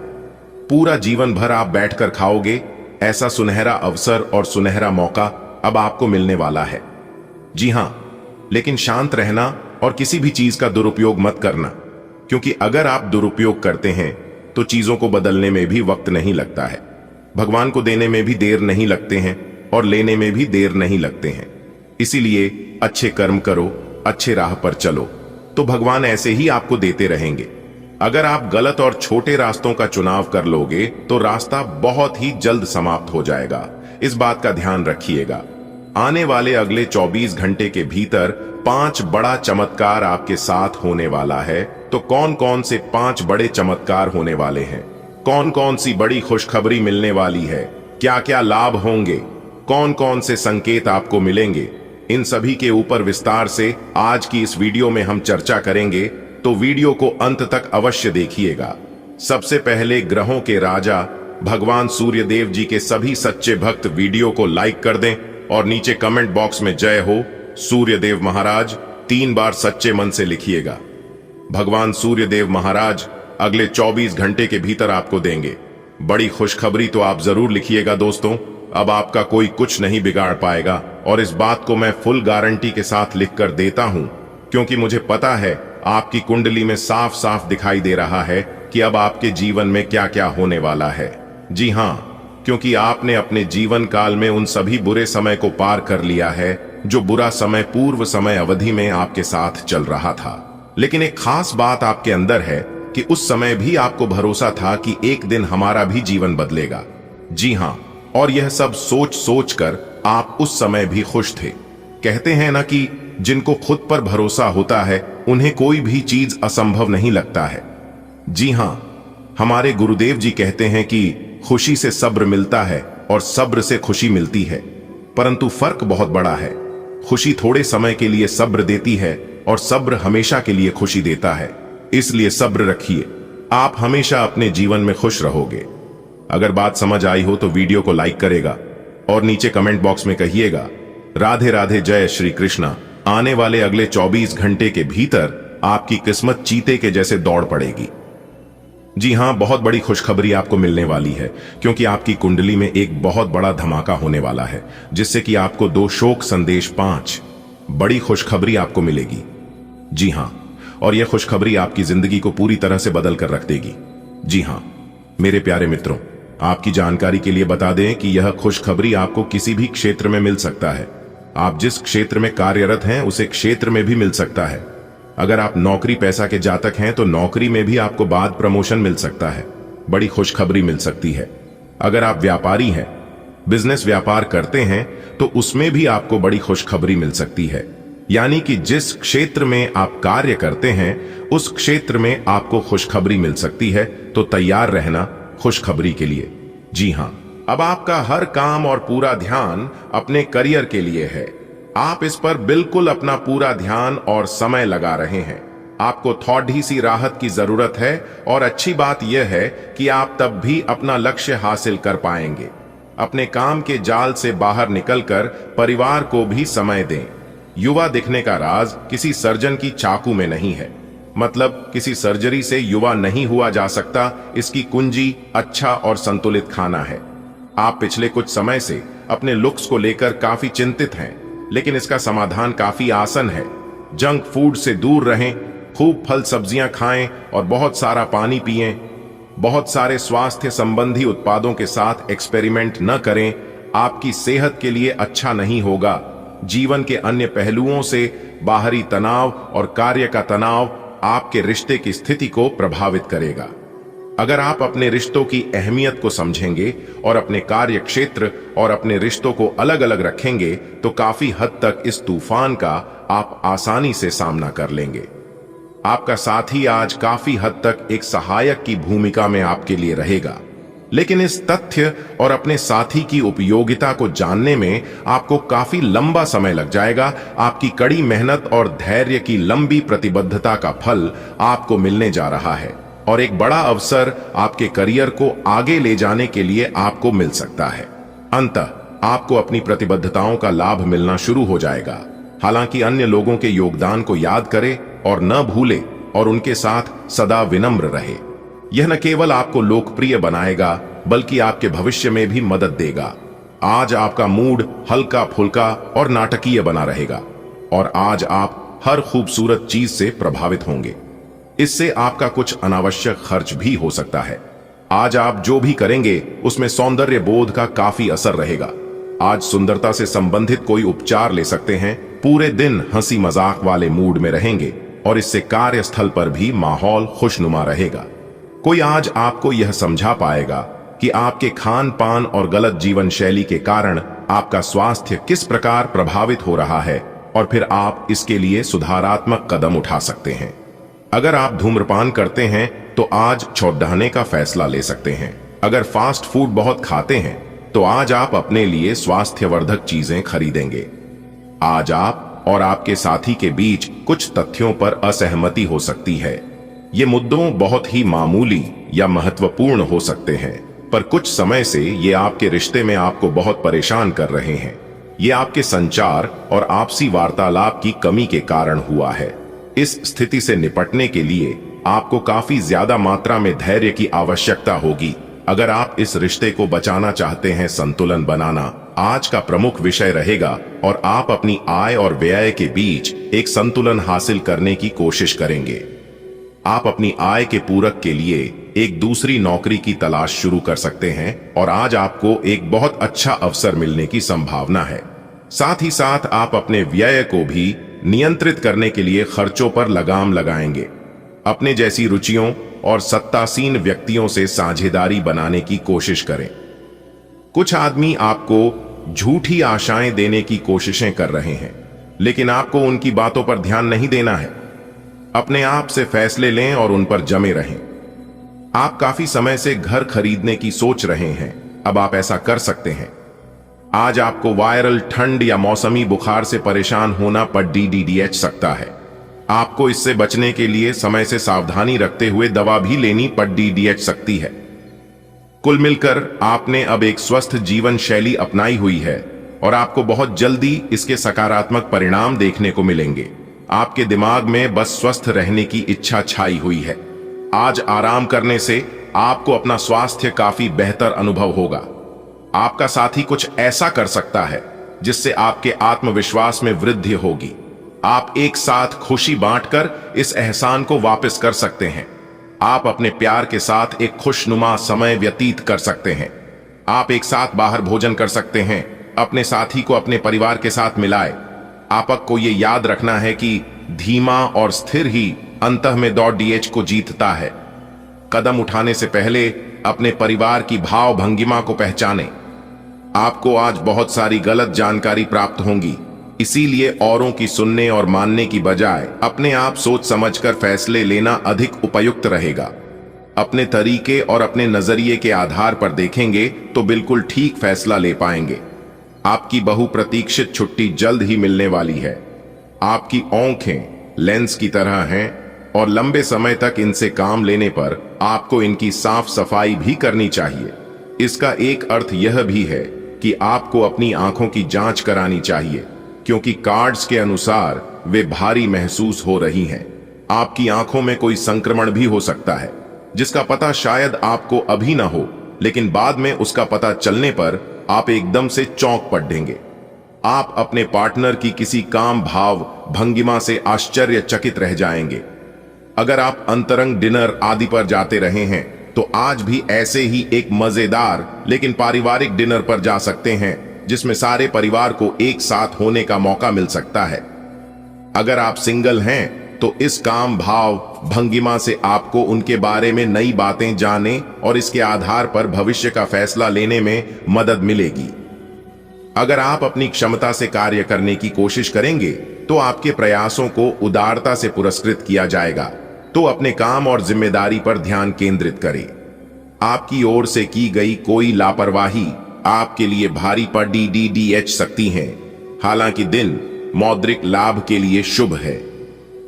पूरा जीवन भर आप बैठकर खाओगे। ऐसा सुनहरा अवसर और सुनहरा मौका अब आपको मिलने वाला है। जी हां, लेकिन शांत रहना और किसी भी चीज का दुरुपयोग मत करना, क्योंकि अगर आप दुरुपयोग करते हैं तो चीजों को बदलने में भी वक्त नहीं लगता है। भगवान को देने में भी देर नहीं लगते हैं और लेने में भी देर नहीं लगते हैं। इसीलिए अच्छे कर्म करो, अच्छे राह पर चलो, तो भगवान ऐसे ही आपको देते रहेंगे। अगर आप गलत और छोटे रास्तों का चुनाव कर लोगे तो रास्ता बहुत ही जल्द समाप्त हो जाएगा। इस बात का ध्यान रखिएगा। आने वाले अगले 24 घंटे के भीतर 5 बड़ा चमत्कार आपके साथ होने वाला है। तो कौन कौन से 5 बड़े चमत्कार होने वाले हैं? कौन कौन सी बड़ी खुशखबरी मिलने वाली है? क्या क्या लाभ होंगे? कौन कौन से संकेत आपको मिलेंगे? इन सभी के ऊपर विस्तार से आज की इस वीडियो में हम चर्चा करेंगे, तो वीडियो को अंत तक अवश्य देखिएगा। सबसे पहले ग्रहों के राजा भगवान सूर्य देव जी के सभी सच्चे भक्त वीडियो को लाइक कर दें और नीचे कमेंट बॉक्स में जय हो सूर्य देव महाराज 3 बार सच्चे मन से लिखिएगा। भगवान सूर्य देव महाराज अगले 24 घंटे के भीतर आपको देंगे बड़ी खुशखबरी, तो आप जरूर लिखिएगा दोस्तों। अब आपका कोई कुछ नहीं बिगाड़ पाएगा और इस बात को मैं फुल गारंटी के साथ लिख कर देता हूं, क्योंकि मुझे पता है आपकी कुंडली में साफ साफ दिखाई दे रहा है कि अब आपके जीवन में क्या क्या होने वाला है। जी हां, क्योंकि आपने अपने जीवन काल में उन सभी बुरे समय को पार कर लिया है जो बुरा समय पूर्व समय अवधि में आपके साथ चल रहा था। लेकिन एक खास बात आपके अंदर है कि उस समय भी आपको भरोसा था कि एक दिन हमारा भी जीवन बदलेगा। जी हां, और यह सब सोच सोच कर आप उस समय भी खुश थे। कहते हैं ना कि जिनको खुद पर भरोसा होता है उन्हें कोई भी चीज असंभव नहीं लगता है। जी हां, हमारे गुरुदेव जी कहते हैं कि खुशी से सब्र मिलता है और सब्र से खुशी मिलती है, परंतु फर्क बहुत बड़ा है। खुशी थोड़े समय के लिए सब्र देती है और सब्र हमेशा के लिए खुशी देता है। इसलिए सब्र रखिए, आप हमेशा अपने जीवन में खुश रहोगे। अगर बात समझ आई हो तो वीडियो को लाइक करेगा और नीचे कमेंट बॉक्स में कहिएगा राधे राधे, जय श्री कृष्णा। आने वाले अगले 24 घंटे के भीतर आपकी किस्मत चीते के जैसे दौड़ पड़ेगी। जी हां, बहुत बड़ी खुशखबरी आपको मिलने वाली है, क्योंकि आपकी कुंडली में एक बहुत बड़ा धमाका होने वाला है, जिससे कि आपको 2 शोक संदेश 5 बड़ी खुशखबरी आपको मिलेगी। जी हां, और यह खुशखबरी आपकी जिंदगी को पूरी तरह से बदल कर रख देगी। जी हां, मेरे प्यारे मित्रों, आपकी जानकारी के लिए बता दें कि यह खुशखबरी आपको किसी भी क्षेत्र में मिल सकता है। आप जिस क्षेत्र में कार्यरत हैं उसे क्षेत्र में भी मिल सकता है। अगर आप नौकरी पैसा के जातक हैं तो नौकरी में भी आपको बाद प्रमोशन मिल सकता है, बड़ी खुशखबरी मिल सकती है। अगर आप व्यापारी हैं, बिजनेस व्यापार करते हैं, तो उसमें भी आपको बड़ी खुशखबरी मिल सकती है। यानी कि जिस क्षेत्र में आप कार्य करते हैं उस क्षेत्र में आपको खुशखबरी मिल सकती है, तो तैयार रहना खुशखबरी के लिए। जी हां, अब आपका हर काम और पूरा ध्यान अपने करियर के लिए है। आप इस पर बिल्कुल अपना पूरा ध्यान और समय लगा रहे हैं। आपको थोड़ी सी राहत की जरूरत है और अच्छी बात यह है कि आप तब भी अपना लक्ष्य हासिल कर पाएंगे। अपने काम के जाल से बाहर निकलकर परिवार को भी समय दें। युवा दिखने का राज किसी सर्जन की चाकू में नहीं है, मतलब किसी सर्जरी से युवा नहीं हुआ जा सकता। इसकी कुंजी अच्छा और संतुलित खाना है। आप पिछले कुछ समय से अपने लुक्स को लेकर काफी चिंतित हैं, लेकिन इसका समाधान काफी आसान है। जंक फूड से दूर रहें, खूब फल सब्जियां खाएं और बहुत सारा पानी पिएं। बहुत सारे स्वास्थ्य संबंधी उत्पादों के साथ एक्सपेरिमेंट न करें, आपकी सेहत के लिए अच्छा नहीं होगा। जीवन के अन्य पहलुओं से बाहरी तनाव और कार्य का तनाव आपके रिश्ते की स्थिति को प्रभावित करेगा। अगर आप अपने रिश्तों की अहमियत को समझेंगे और अपने कार्य क्षेत्र और अपने रिश्तों को अलग अलग रखेंगे, तो काफी हद तक इस तूफान का आप आसानी से सामना कर लेंगे। आपका साथी आज काफी हद तक एक सहायक की भूमिका में आपके लिए रहेगा, लेकिन इस तथ्य और अपने साथी की उपयोगिता को जानने में आपको काफी लंबा समय लग जाएगा। आपकी कड़ी मेहनत और धैर्य की लंबी प्रतिबद्धता का फल आपको मिलने जा रहा है और एक बड़ा अवसर आपके करियर को आगे ले जाने के लिए आपको मिल सकता है। अंततः आपको अपनी प्रतिबद्धताओं का लाभ मिलना शुरू हो जाएगा। हालांकि अन्य लोगों के योगदान को याद करें और न भूले और उनके साथ सदा विनम्र रहे। यह न केवल आपको लोकप्रिय बनाएगा बल्कि आपके भविष्य में भी मदद देगा। आज आपका मूड हल्का फुल्का और नाटकीय बना रहेगा और आज आप हर खूबसूरत चीज से प्रभावित होंगे। इससे आपका कुछ अनावश्यक खर्च भी हो सकता है। आज आप जो भी करेंगे उसमें सौंदर्य बोध का काफी असर रहेगा। आज सुंदरता से संबंधित कोई उपचार ले सकते हैं। पूरे दिन हंसी मजाक वाले मूड में रहेंगे और इससे कार्यस्थल पर भी माहौल खुशनुमा रहेगा। कोई आज आपको यह समझा पाएगा कि आपके खान पान और गलत जीवन शैली के कारण आपका स्वास्थ्य किस प्रकार प्रभावित हो रहा है और फिर आप इसके लिए सुधारात्मक कदम उठा सकते हैं। अगर आप धूम्रपान करते हैं तो आज छुड़ाने का फैसला ले सकते हैं। अगर फास्ट फूड बहुत खाते हैं तो आज आप अपने लिए स्वास्थ्यवर्धक चीजें खरीदेंगे। आज आप और आपके साथी के बीच कुछ तथ्यों पर असहमति हो सकती है। ये मुद्दों बहुत ही मामूली या महत्वपूर्ण हो सकते हैं, पर कुछ समय से ये आपके रिश्ते में आपको बहुत परेशान कर रहे हैं। ये आपके संचार और आपसी वार्तालाप की कमी के कारण हुआ है। इस स्थिति से निपटने के लिए आपको काफी ज्यादा मात्रा में धैर्य की आवश्यकता होगी। अगर आप इस रिश्ते को बचाना चाहते हैं, संतुलन बनाना आज का प्रमुख विषय रहेगा और आप अपनी आय और व्यय के बीच एक संतुलन हासिल करने की कोशिश करेंगे। आप अपनी आय के पूरक के लिए एक दूसरी नौकरी की तलाश शुरू कर सकते हैं और आज आपको एक बहुत अच्छा अवसर मिलने की संभावना है। साथ ही साथ आप अपने व्यय को भी नियंत्रित करने के लिए खर्चों पर लगाम लगाएंगे। अपने जैसी रुचियों और सत्तासीन व्यक्तियों से साझेदारी बनाने की कोशिश करें। कुछ आदमी आपको झूठी आशाएं देने की कोशिशें कर रहे हैं, लेकिन आपको उनकी बातों पर ध्यान नहीं देना है। अपने आप से फैसले लें और उन पर जमे रहें। आप काफी समय से घर खरीदने की सोच रहे हैं, अब आप ऐसा कर सकते हैं। आज आपको वायरल ठंड या मौसमी बुखार से परेशान होना पर DDDH सकता है। आपको इससे बचने के लिए समय से सावधानी रखते हुए दवा भी लेनी पड़ DDH सकती है। कुल मिलकर आपने अब एक स्वस्थ जीवन शैली अपनाई हुई है और आपको बहुत जल्दी इसके सकारात्मक परिणाम देखने को मिलेंगे। आपके दिमाग में बस स्वस्थ रहने की इच्छा छाई हुई है। आज आराम करने से आपको अपना स्वास्थ्य काफी बेहतर अनुभव होगा। आपका साथी कुछ ऐसा कर सकता है जिससे आपके आत्मविश्वास में वृद्धि होगी। आप एक साथ खुशी बांटकर इस एहसान को वापस कर सकते हैं। आप अपने प्यार के साथ एक खुशनुमा समय व्यतीत कर सकते हैं। आप एक साथ बाहर भोजन कर सकते हैं। अपने साथी को अपने परिवार के साथ मिलाए। आपको ये याद रखना है कि धीमा और स्थिर ही अंतः में दौड़ डीएच को जीतता है। कदम उठाने से पहले अपने परिवार की भाव भंगिमा को पहचानें। आपको आज बहुत सारी गलत जानकारी प्राप्त होंगी, इसीलिए औरों की सुनने और मानने की बजाय अपने आप सोच समझकर फैसले लेना अधिक उपयुक्त रहेगा। अपने तरीके और अपने नजरिए के आधार पर देखेंगे तो बिल्कुल ठीक फैसला ले पाएंगे। आपकी बहुप्रतीक्षित छुट्टी जल्द ही मिलने वाली है। आपकी आंखें लेंस की तरह हैं और लंबे समय तक इनसे काम लेने पर आपको इनकी साफ सफाई भी करनी चाहिए। इसका एक अर्थ यह भी है कि आपको अपनी आंखों की जांच करानी चाहिए, क्योंकि कार्ड्स के अनुसार वे भारी महसूस हो रही हैं। आपकी आंखों में कोई संक्रमण भी हो सकता है, जिसका पता शायद आपको अभी ना हो, लेकिन बाद में उसका पता चलने पर आप एकदम से चौंक पड़ेंगे। आप अपने पार्टनर की किसी काम भाव भंगिमा से आश्चर्यचकित रह जाएंगे। अगर आप अंतरंग डिनर आदि पर जाते रहे हैं तो आज भी ऐसे ही एक मजेदार लेकिन पारिवारिक डिनर पर जा सकते हैं, जिसमें सारे परिवार को एक साथ होने का मौका मिल सकता है। अगर आप सिंगल हैं तो इस काम भाव भंगिमा से आपको उनके बारे में नई बातें जाने और इसके आधार पर भविष्य का फैसला लेने में मदद मिलेगी। अगर आप अपनी क्षमता से कार्य करने की कोशिश करेंगे तो आपके प्रयासों को उदारता से पुरस्कृत किया जाएगा। तो अपने काम और जिम्मेदारी पर ध्यान केंद्रित करें। आपकी ओर से की गई कोई लापरवाही आपके लिए भारी पड़ डीडीएच सकती है। हालांकि दिन मौद्रिक लाभ के लिए शुभ है।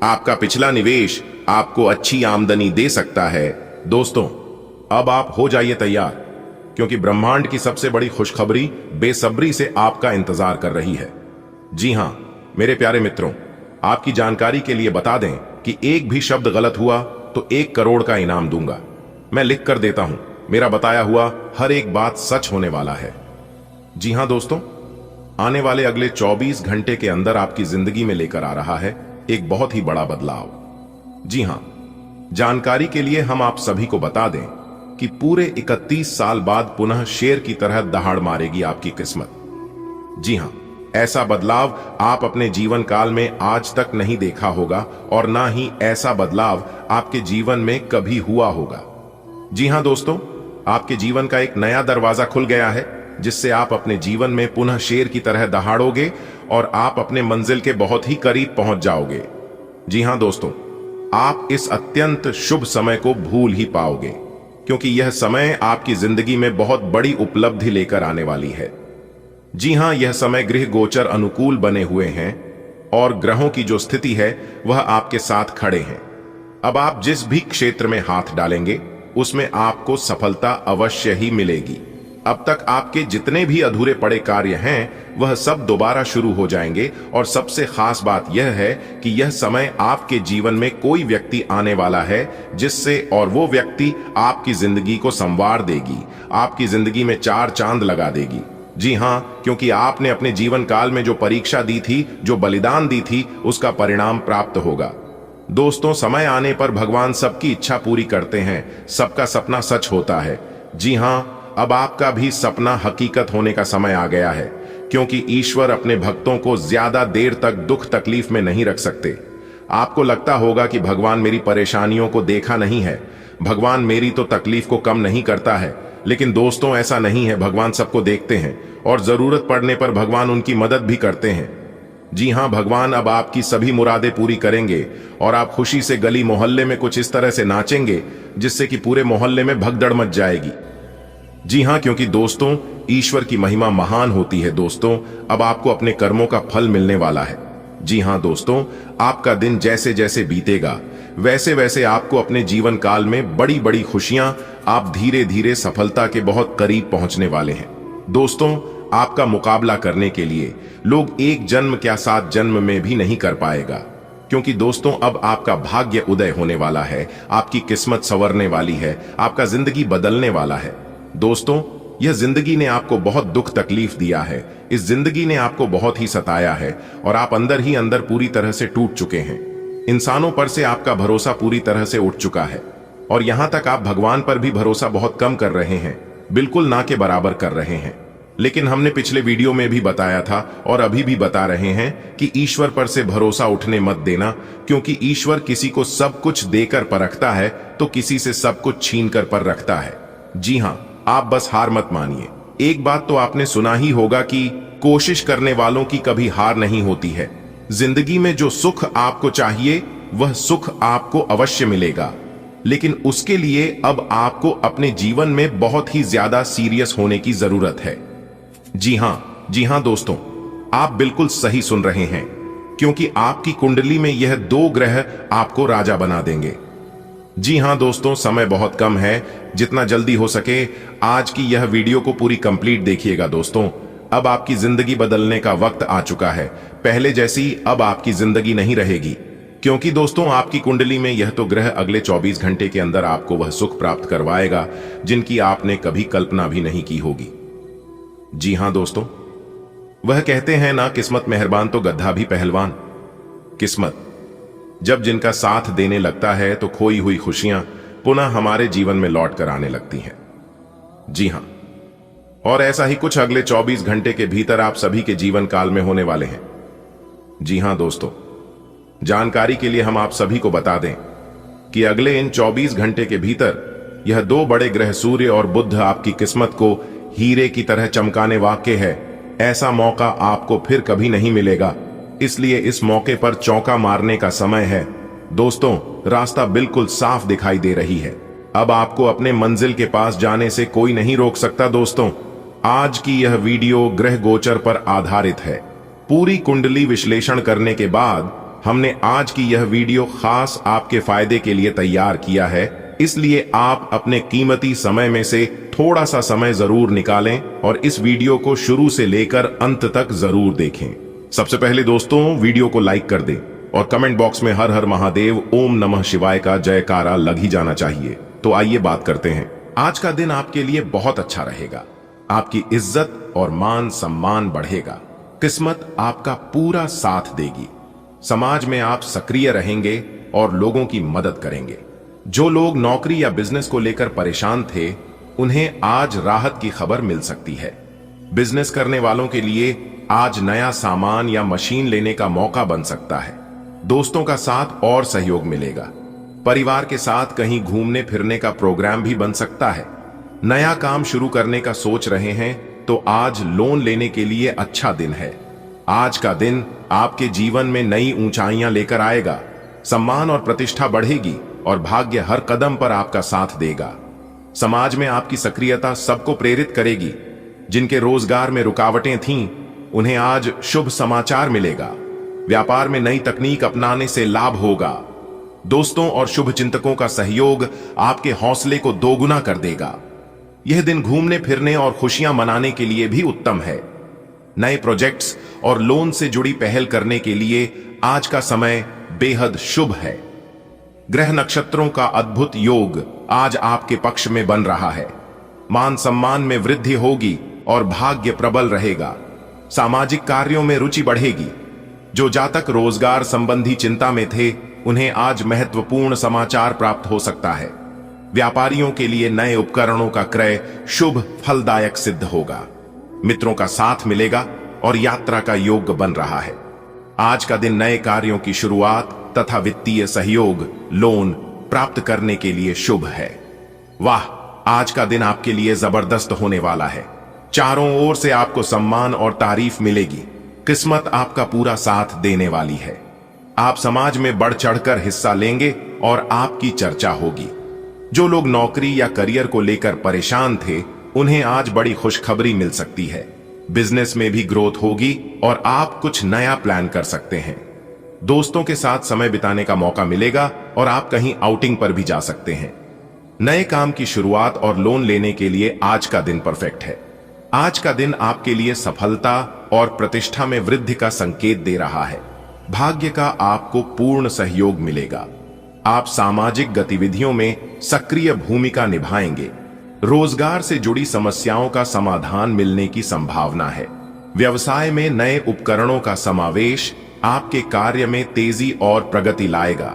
आपका पिछला निवेश आपको अच्छी आमदनी दे सकता है। दोस्तों, अब आप हो जाइए तैयार, क्योंकि ब्रह्मांड की सबसे बड़ी खुशखबरी बेसब्री से आपका इंतजार कर रही है। जी हां मेरे प्यारे मित्रों, आपकी जानकारी के लिए बता दें कि एक भी शब्द गलत हुआ तो 1 करोड़ का इनाम दूंगा। मैं लिख कर देता हूं, मेरा बताया हुआ हर एक बात सच होने वाला है। जी हां दोस्तों, आने वाले अगले 24 घंटे के अंदर आपकी जिंदगी में लेकर आ रहा है एक बहुत ही बड़ा बदलाव। जी हां, जानकारी के लिए हम आप सभी को बता दें कि पूरे 31 साल बाद पुनः शेर की तरह दहाड़ मारेगी आपकी किस्मत। जी हां, ऐसा बदलाव आप अपने जीवन काल में आज तक नहीं देखा होगा और ना ही ऐसा बदलाव आपके जीवन में कभी हुआ होगा। जी हां दोस्तों, आपके जीवन का एक नया दरवाजा खुल गया है, जिससे आप अपने जीवन में पुनः शेर की तरह दहाड़ोगे और आप अपने मंजिल के बहुत ही करीब पहुंच जाओगे। जी हां दोस्तों, आप इस अत्यंत शुभ समय को भूल ही पाओगे, क्योंकि यह समय आपकी जिंदगी में बहुत बड़ी उपलब्धि लेकर आने वाली है। जी हां, यह समय गृह गोचर अनुकूल बने हुए हैं और ग्रहों की जो स्थिति है वह आपके साथ खड़े हैं। अब आप जिस भी क्षेत्र में हाथ डालेंगे उसमें आपको सफलता अवश्य ही मिलेगी। अब तक आपके जितने भी अधूरे पड़े कार्य हैं वह सब दोबारा शुरू हो जाएंगे। और सबसे खास बात यह है कि यह समय आपके जीवन में कोई व्यक्ति आने वाला है जिससे और वो व्यक्ति आपकी जिंदगी को संवार देगी, आपकी जिंदगी में 4 चांद लगा देगी। जी हां, क्योंकि आपने अपने जीवन काल में जो परीक्षा दी थी, जो बलिदान दी थी, उसका परिणाम प्राप्त होगा। दोस्तों, समय आने पर भगवान सबकी इच्छा पूरी करते हैं, सबका सपना सच होता है। जी हां, अब आपका भी सपना हकीकत होने का समय आ गया है, क्योंकि ईश्वर अपने भक्तों को ज्यादा देर तक दुख तकलीफ में नहीं रख सकते। आपको लगता होगा कि भगवान मेरी परेशानियों को देखा नहीं है, भगवान मेरी तो तकलीफ को कम नहीं करता है। लेकिन दोस्तों, ऐसा नहीं है। भगवान सबको देखते हैं और जरूरत पड़ने पर भगवान उनकी मदद भी करते हैं। जी हां, भगवान अब आपकी सभी मुरादें पूरी करेंगे और आप खुशी से गली मोहल्ले में कुछ इस तरह से नाचेंगे जिससे कि पूरे मोहल्ले में भगदड़ मच जाएगी। जी हां, क्योंकि दोस्तों, ईश्वर की महिमा महान होती है। दोस्तों, अब आपको अपने कर्मों का फल मिलने वाला है। जी हां दोस्तों, आपका दिन जैसे जैसे बीतेगा वैसे वैसे आपको अपने जीवन काल में बड़ी बड़ी खुशियां, आप धीरे धीरे सफलता के बहुत करीब पहुंचने वाले हैं। दोस्तों, आपका मुकाबला करने के लिए लोग एक जन्म क्या 7 जन्म में भी नहीं कर पाएगा, क्योंकि दोस्तों अब आपका भाग्य उदय होने वाला है, आपकी किस्मत संवरने वाली है, आपका जिंदगी बदलने वाला है। दोस्तों, यह जिंदगी ने आपको बहुत दुख तकलीफ दिया है, इस जिंदगी ने आपको बहुत ही सताया है और आप अंदर ही अंदर पूरी तरह से टूट चुके हैं। इंसानों पर से आपका भरोसा पूरी तरह से उठ चुका है। और यहां तक आप भगवान पर भी भरोसा बहुत कम कर रहे हैं, बिल्कुल ना के बराबर कर रहे हैं। लेकिन हमने पिछले वीडियो में भी बताया था और अभी भी बता रहे हैं कि ईश्वर पर से भरोसा उठने मत देना, क्योंकि ईश्वर किसी को सब कुछ देकर परखता है तो किसी से सब कुछ छीन कर पर रखता है। जी हां, आप बस हार मत मानिए। एक बात तो आपने सुना ही होगा कि कोशिश करने वालों की कभी हार नहीं होती है। जिंदगी में जो सुख आपको चाहिए वह सुख आपको अवश्य मिलेगा, लेकिन उसके लिए अब आपको अपने जीवन में बहुत ही ज्यादा सीरियस होने की जरूरत है। जी हां दोस्तों, आप बिल्कुल सही सुन रहे हैं, क्योंकि आपकी कुंडली में यह 2 ग्रह आपको राजा बना देंगे। जी हां दोस्तों, समय बहुत कम है, जितना जल्दी हो सके आज की यह वीडियो को पूरी कंप्लीट देखिएगा दोस्तों। अब आपकी जिंदगी बदलने का वक्त आ चुका है। पहले जैसी अब आपकी जिंदगी नहीं रहेगी, क्योंकि दोस्तों आपकी कुंडली में यह तो ग्रह अगले 24 घंटे के अंदर आपको वह सुख प्राप्त करवाएगा जिनकी आपने कभी कल्पना भी नहीं की होगी। जी हां दोस्तों, वह कहते हैं ना, किस्मत मेहरबान तो गधा भी पहलवान। किस्मत जब जिनका साथ देने लगता है तो खोई हुई खुशियां पुनः हमारे जीवन में लौट कर आने लगती हैं। जी हां, और ऐसा ही कुछ अगले 24 घंटे के भीतर आप सभी के जीवन काल में होने वाले हैं। जी हां दोस्तों, जानकारी के लिए हम आप सभी को बता दें कि अगले इन 24 घंटे के भीतर यह 2 बड़े ग्रह सूर्य और बुध आपकी किस्मत को हीरे की तरह चमकाने वाक़े है। ऐसा मौका आपको फिर कभी नहीं मिलेगा, इसलिए इस मौके पर चौका मारने का समय है। दोस्तों, रास्ता बिल्कुल साफ दिखाई दे रही है। अब आपको अपने मंजिल के पास जाने से कोई नहीं रोक सकता। दोस्तों, आज की यह वीडियो ग्रह गोचर पर आधारित है। पूरी कुंडली विश्लेषण करने के बाद हमने आज की यह वीडियो खास आपके फायदे के लिए तैयार किया है, इसलिए आप अपने कीमती समय में से थोड़ा सा समय जरूर निकालें और इस वीडियो को शुरू से लेकर अंत तक जरूर देखें। सबसे पहले दोस्तों, वीडियो को लाइक कर दें और कमेंट बॉक्स में हर हर महादेव ओम नमः शिवाय का जयकारा लग ही जाना चाहिए। तो आइए बात करते हैं। आज का दिन आपके लिए बहुत अच्छा रहेगा। आपकी इज्जत और मान सम्मान बढ़ेगा। किस्मत आपका पूरा साथ देगी। समाज में आप सक्रिय रहेंगे और लोगों की मदद करेंगे। जो लोग नौकरी या बिजनेस को लेकर परेशान थे, उन्हें आज राहत की खबर मिल सकती है। बिजनेस करने वालों के लिए आज नया सामान या मशीन लेने का मौका बन सकता है। दोस्तों का साथ और सहयोग मिलेगा। परिवार के साथ कहीं घूमने फिरने का प्रोग्राम भी बन सकता है। नया काम शुरू करने का सोच रहे हैं तो आज लोन लेने के लिए अच्छा दिन है। आज का दिन आपके जीवन में नई ऊंचाइयां लेकर आएगा। सम्मान और प्रतिष्ठा बढ़ेगी और भाग्य हर कदम पर आपका साथ देगा। समाज में आपकी सक्रियता सबको प्रेरित करेगी। जिनके रोजगार में रुकावटें थीं, उन्हें आज शुभ समाचार मिलेगा। व्यापार में नई तकनीक अपनाने से लाभ होगा। दोस्तों और शुभ चिंतकों का सहयोग आपके हौसले को दोगुना कर देगा। यह दिन घूमने फिरने और खुशियां मनाने के लिए भी उत्तम है। नए प्रोजेक्ट्स और लोन से जुड़ी पहल करने के लिए आज का समय बेहद शुभ है। ग्रह नक्षत्रों का अद्भुत योग आज आपके पक्ष में बन रहा है। मान सम्मान में वृद्धि होगी और भाग्य प्रबल रहेगा। सामाजिक कार्यों में रुचि बढ़ेगी। जो जातक रोजगार संबंधी चिंता में थे, उन्हें आज महत्वपूर्ण समाचार प्राप्त हो सकता है। व्यापारियों के लिए नए उपकरणों का क्रय शुभ फलदायक सिद्ध होगा। मित्रों का साथ मिलेगा और यात्रा का योग बन रहा है। आज का दिन नए कार्यों की शुरुआत तथा वित्तीय सहयोग, लोन प्राप्त करने के लिए शुभ है। वाह, आज का दिन आपके लिए जबरदस्त होने वाला है। चारों ओर से आपको सम्मान और तारीफ मिलेगी। किस्मत आपका पूरा साथ देने वाली है। आप समाज में बढ़ चढ़कर हिस्सा लेंगे और आपकी चर्चा होगी। जो लोग नौकरी या करियर को लेकर परेशान थे, उन्हें आज बड़ी खुशखबरी मिल सकती है। बिजनेस में भी ग्रोथ होगी और आप कुछ नया प्लान कर सकते हैं। दोस्तों के साथ समय बिताने का मौका मिलेगा और आप कहीं आउटिंग पर भी जा सकते हैं। नए काम की शुरुआत और लोन लेने के लिए आज का दिन परफेक्ट है। आज का दिन आपके लिए सफलता और प्रतिष्ठा में वृद्धि का संकेत दे रहा है। भाग्य का आपको पूर्ण सहयोग मिलेगा। आप सामाजिक गतिविधियों में सक्रिय भूमिका निभाएंगे। रोजगार से जुड़ी समस्याओं का समाधान मिलने की संभावना है। व्यवसाय में नए उपकरणों का समावेश आपके कार्य में तेजी और प्रगति लाएगा।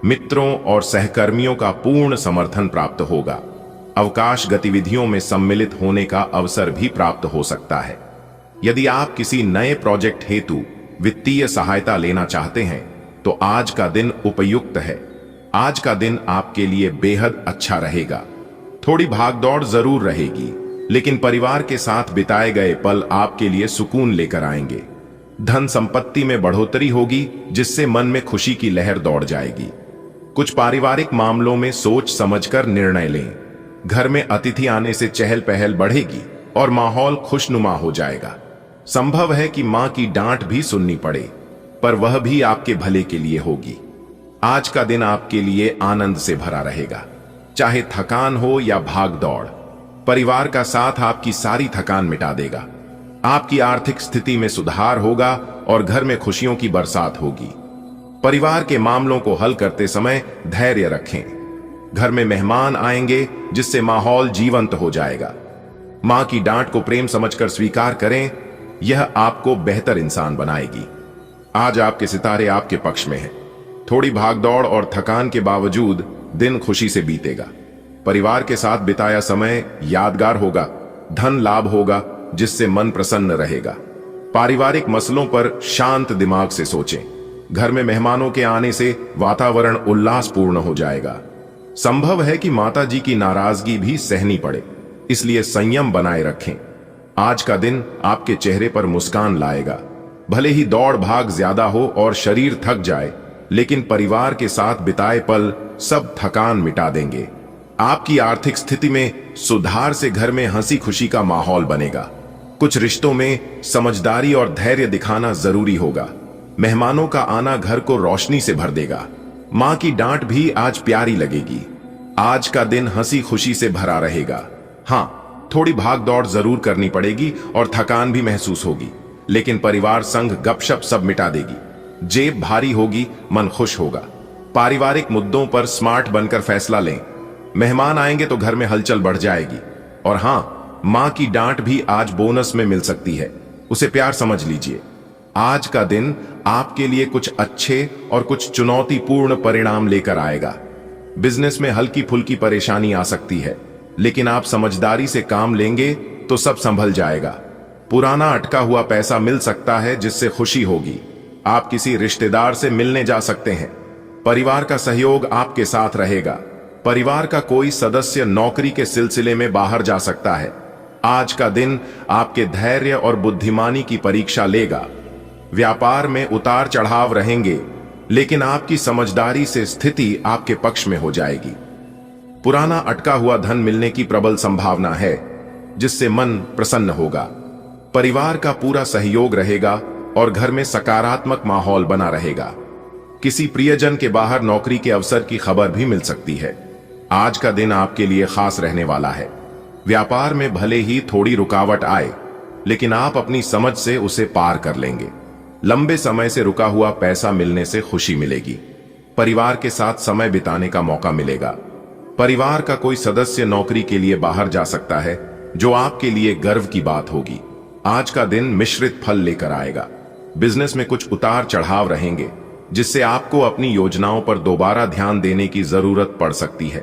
मित्रों और सहकर्मियों का पूर्ण समर्थन प्राप्त होगा। अवकाश गतिविधियों में सम्मिलित होने का अवसर भी प्राप्त हो सकता है। यदि आप किसी नए प्रोजेक्ट हेतु वित्तीय सहायता लेना चाहते हैं तो आज का दिन उपयुक्त है। आज का दिन आपके लिए बेहद अच्छा रहेगा। थोड़ी भागदौड़ जरूर रहेगी, लेकिन परिवार के साथ बिताए गए पल आपके लिए सुकून लेकर आएंगे। धन संपत्ति में बढ़ोतरी होगी, जिससे मन में खुशी की लहर दौड़ जाएगी। कुछ पारिवारिक मामलों में सोच समझकर निर्णय लें। घर में अतिथि आने से चहल पहल बढ़ेगी और माहौल खुशनुमा हो जाएगा। संभव है कि मां की डांट भी सुननी पड़े, पर वह भी आपके भले के लिए होगी। आज का दिन आपके लिए आनंद से भरा रहेगा, चाहे थकान हो या भाग दौड़। परिवार का साथ आपकी सारी थकान मिटा देगा। आपकी आर्थिक स्थिति में सुधार होगा और घर में खुशियों की बरसात होगी। परिवार के मामलों को हल करते समय धैर्य रखें। घर में मेहमान आएंगे, जिससे माहौल जीवंत हो जाएगा। मां की डांट को प्रेम समझकर स्वीकार करें, यह आपको बेहतर इंसान बनाएगी। आज आपके सितारे आपके पक्ष में हैं। थोड़ी भागदौड़ और थकान के बावजूद दिन खुशी से बीतेगा। परिवार के साथ बिताया समय यादगार होगा। धन लाभ होगा, जिससे मन प्रसन्न रहेगा। पारिवारिक मसलों पर शांत दिमाग से सोचें। घर में मेहमानों के आने से वातावरण उल्लासपूर्ण हो जाएगा। संभव है कि माता जी की नाराजगी भी सहनी पड़े, इसलिए संयम बनाए रखें। आज का दिन आपके चेहरे पर मुस्कान लाएगा। भले ही दौड़ भाग ज्यादा हो और शरीर थक जाए, लेकिन परिवार के साथ बिताए पल सब थकान मिटा देंगे। आपकी आर्थिक स्थिति में सुधार से घर में हंसी खुशी का माहौल बनेगा। कुछ रिश्तों में समझदारी और धैर्य दिखाना जरूरी होगा। मेहमानों का आना घर को रोशनी से भर देगा। मां की डांट भी आज प्यारी लगेगी। आज का दिन हंसी खुशी से भरा रहेगा। हाँ, थोड़ी भाग दौड़ जरूर करनी पड़ेगी और थकान भी महसूस होगी, लेकिन परिवार संग गपशप सब मिटा देगी। जेब भारी होगी, मन खुश होगा। पारिवारिक मुद्दों पर स्मार्ट बनकर फैसला लें। मेहमान आएंगे तो घर में हलचल बढ़ जाएगी। और हाँ, मां की डांट भी आज बोनस में मिल सकती है, उसे प्यार समझ लीजिए। आज का दिन आपके लिए कुछ अच्छे और कुछ चुनौतीपूर्ण परिणाम लेकर आएगा। बिजनेस में हल्की फुल्की परेशानी आ सकती है, लेकिन आप समझदारी से काम लेंगे तो सब संभल जाएगा। पुराना अटका हुआ पैसा मिल सकता है, जिससे खुशी होगी। आप किसी रिश्तेदार से मिलने जा सकते हैं। परिवार का सहयोग आपके साथ रहेगा। परिवार का कोई सदस्य नौकरी के सिलसिले में बाहर जा सकता है। आज का दिन आपके धैर्य और बुद्धिमानी की परीक्षा लेगा। व्यापार में उतार चढ़ाव रहेंगे, लेकिन आपकी समझदारी से स्थिति आपके पक्ष में हो जाएगी। पुराना अटका हुआ धन मिलने की प्रबल संभावना है, जिससे मन प्रसन्न होगा। परिवार का पूरा सहयोग रहेगा और घर में सकारात्मक माहौल बना रहेगा। किसी प्रियजन के बाहर नौकरी के अवसर की खबर भी मिल सकती है। आज का दिन आपके लिए खास रहने वाला है। व्यापार में भले ही थोड़ी रुकावट आए, लेकिन आप अपनी समझ से उसे पार कर लेंगे। लंबे समय से रुका हुआ पैसा मिलने से खुशी मिलेगी। परिवार के साथ समय बिताने का मौका मिलेगा। परिवार का कोई सदस्य नौकरी के लिए बाहर जा सकता है, जो आपके लिए गर्व की बात होगी। आज का दिन मिश्रित फल लेकर आएगा। बिजनेस में कुछ उतार चढ़ाव रहेंगे, जिससे आपको अपनी योजनाओं पर दोबारा ध्यान देने की जरूरत पड़ सकती है।